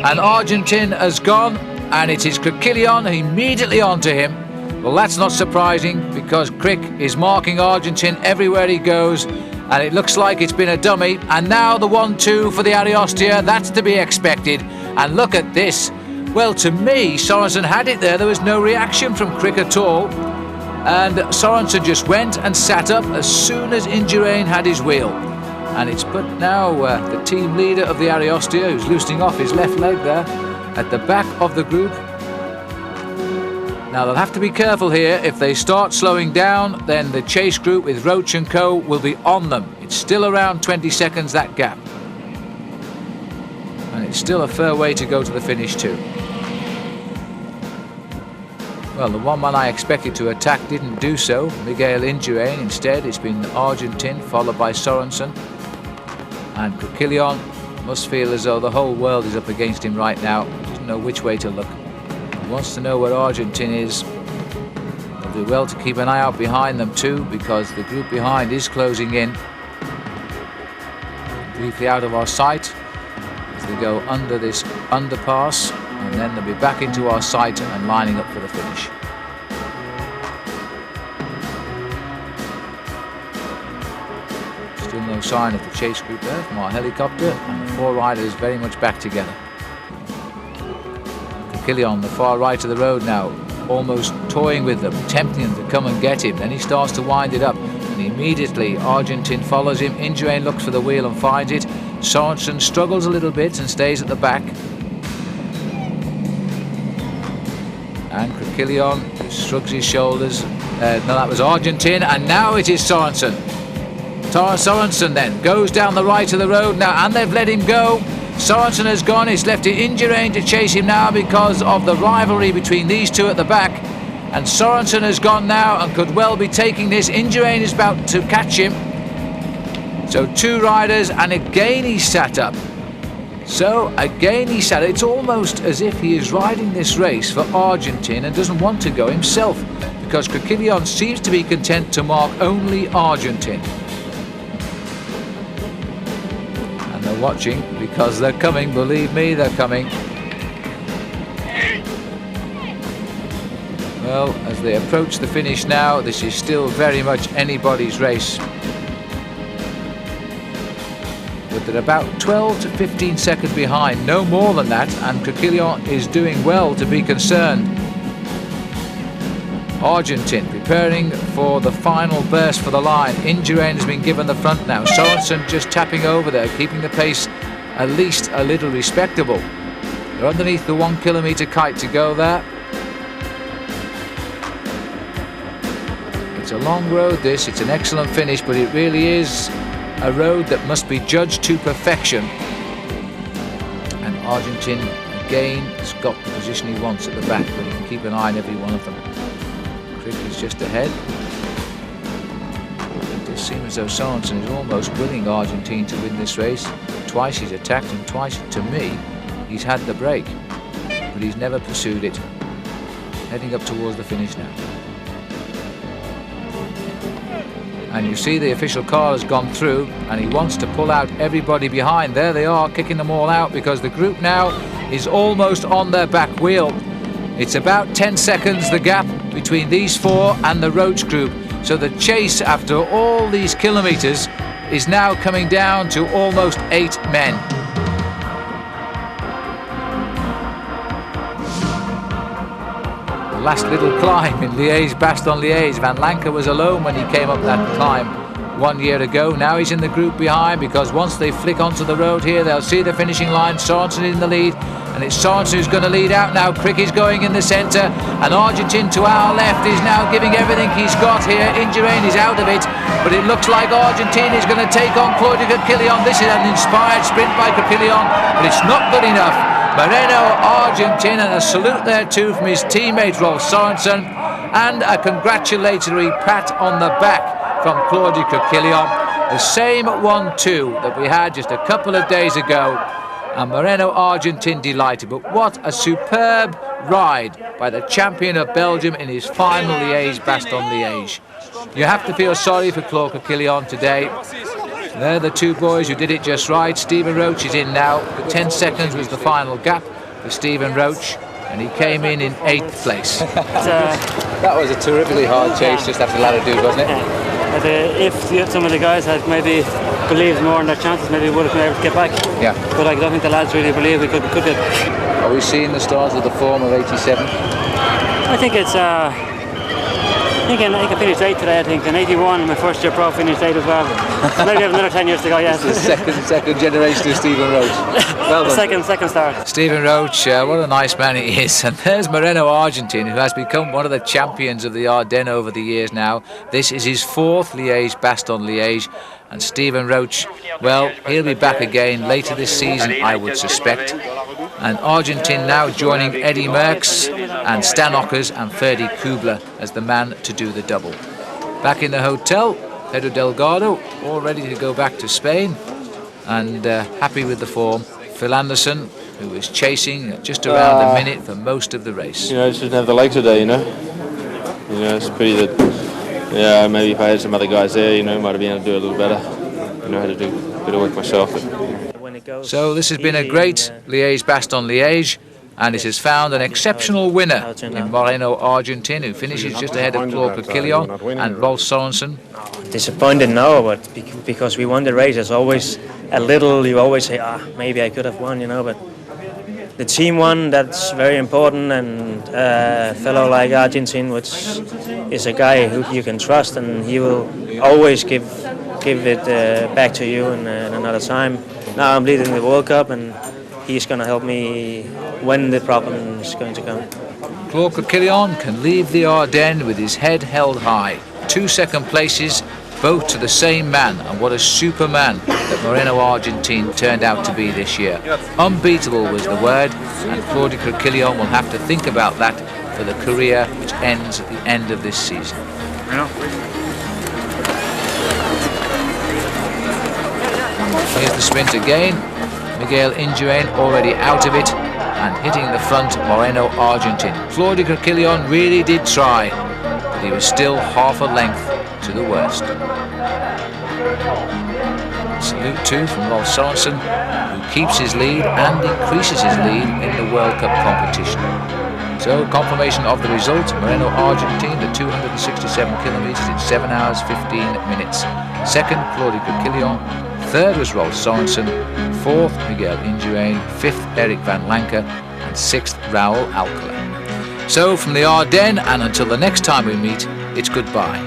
And Argentin has gone, and it is Criquillon immediately onto him. Well, that's not surprising, because Crick is marking Argentin everywhere he goes, and it looks like it's been a dummy. And now the 1-2 for the Ariostia, that's to be expected. And look at this. Well, to me, Sorensen had it there. There was no reaction from Crick at all. And Sorensen just went and sat up as soon as Indurain had his wheel. And it's put now the team leader of the Ariostia, who's loosening off his left leg there, at the back of the group. Now they'll have to be careful here. If they start slowing down, then the chase group with Roach and Co will be on them. It's still around 20 seconds, that gap. And it's still a fair way to go to the finish too. Well, the one man I expected to attack didn't do so, Miguel Indurain. Instead, it's been Argentin, followed by Sorensen. And Criquillon must feel as though the whole world is up against him right now. He doesn't know which way to look. He wants to know where Argentin is. They'll do well to keep an eye out behind them too, because the group behind is closing in. Briefly out of our sight as they go under this underpass. And then they'll be back into our sight and lining up for the finish. Still no sign of the chase group there from our helicopter, and the four riders very much back together. Criquillon, the far right of the road now, almost toying with them, tempting them to come and get him. Then he starts to wind it up, and immediately Argentin follows him. Indurain looks for the wheel and finds it. Sorensen struggles a little bit and stays at the back. And Criquillon shrugs his shoulders. No, that was Argentin, and now it is Sorensen. Sorensen then goes down the right of the road now, and they've let him go. Sorensen has gone. It's left to Indurain to chase him now because of the rivalry between these two at the back. And Sorensen has gone now and could well be taking this. Indurain is about to catch him. So two riders, and again he sat up. So again he said it's almost as if he is riding this race for Argentin and doesn't want to go himself, because Criquillon seems to be content to mark only Argentin. And they're watching because they're coming, believe me, they're coming. Well, as they approach the finish now, this is still very much anybody's race. But they're about 12 to 15 seconds behind, no more than that, and Criquillon is doing well to be concerned. Argentin preparing for the final burst for the line. Indurain has been given the front now. Sorensen just tapping over there, keeping the pace at least a little respectable. They're underneath the 1 kilometre kite to go there. It's a long road this, it's an excellent finish, but it really is a road that must be judged to perfection. And Argentin again has got the position he wants at the back, but he can keep an eye on every one of them. Crick is just ahead. It does seem as though Sorensen is almost willing Argentin to win this race. Twice he's attacked, and twice, to me, he's had the break, but he's never pursued it. Heading up towards the finish now. And you see the official car has gone through, and he wants to pull out everybody behind. There they are, kicking them all out, because the group now is almost on their back wheel. It's about 10 seconds the gap between these four and the Roach group. So the chase after all these kilometres is now coming down to almost 8 men. Last little climb in Liege Bastogne Liege. Van Lancker was alone when he came up that climb 1 year ago. Now he's in the group behind, because once they flick onto the road here, they'll see the finishing line. Sorensen in the lead, and it's Sorensen who's going to lead out now. Crick is going in the centre, and Argentin to our left is now giving everything he's got here. Indurain is out of it, but it looks like Argentin is going to take on Criquillon. This is an inspired sprint by Criquillon, but it's not good enough. Moreno Argentin, and a salute there too from his teammate Rolf Sorensen, and a congratulatory pat on the back from Claude Coquillon. The same 1-2 that we had just a couple of days ago, and Moreno Argentin delighted. But what a superb ride by the champion of Belgium in his final Liege Bastogne Liege. You have to feel sorry for Claude Coquillon today. They're the two boys who did it just right. Stephen Roach is in now. 10 seconds was the final gap for Stephen Roach, and he came in 8th place. That was a terrifically hard chase just after Latitude, wasn't it? But if some of the guys had maybe believed more in their chances, maybe we would have been able to get back. Yeah. But I don't think the lads really believe we could get. Are we seeing the stars of the form of 87? I think it's. I think I finished 8th today. I think in 81, my first year pro finished 8th as well. So maybe I have another 10 years to go. Yes. The second generation of Stephen Roach. Well done. Second start. Stephen Roach, what a nice man he is. And there's Moreno Argentin, who has become one of the champions of the Ardennes over the years now. This is his 4th Liege Bastogne Liege. And Stephen Roach, well, he'll be back again later this season, I would suspect. And Argentin now joining Eddie Merckx and Stan Ockers and Ferdy Kubler as the man to do the double. Back in the hotel, Pedro Delgado, all ready to go back to Spain, and happy with the form. Phil Anderson, who was chasing just around a minute for most of the race. You know, I just didn't have the leg today, you know. You know, it's pretty that. Yeah, maybe if I had some other guys there, you know, might have been able to do it a little better. You know, I had to do a bit of work myself. So this has been a great Liege Bastogne Liege, and it has found an exceptional winner in Moreno Argentin, who finishes just ahead of Claude Coquillon and Rolf Sorensen. Disappointed now, but because we won the race, there's always a little. You always say, maybe I could have won, you know, but. The team won, that's very important, and a fellow like Argentin, which is a guy who you can trust, and he will always give it back to you in another time. Now I'm leading the World Cup, and he's going to help me when the problem is going to come. Claude Coquillon can leave the Ardennes with his head held high. 2 second places, both to the same man, and what a superman that Moreno Argentin turned out to be this year. Unbeatable was the word, and Claude Coquillon will have to think about that for the career which ends at the end of this season. Here's the sprint again. Miguel Indurain already out of it and hitting the front Moreno Argentin. Claude Coquillon really did try, but he was still half a length to the worst. Salute too from Rolf Sorensen, who keeps his lead and increases his lead in the World Cup competition. So confirmation of the result: Moreno Argentin, the 267 kilometres in 7 hours 15 minutes. Second, Claude Coquillon. Third was Rolf Sorensen. Fourth, Miguel Indurain. Fifth, Eric van Lancker. And sixth, Raoul Alcala. So from the Ardennes, and until the next time we meet, it's goodbye.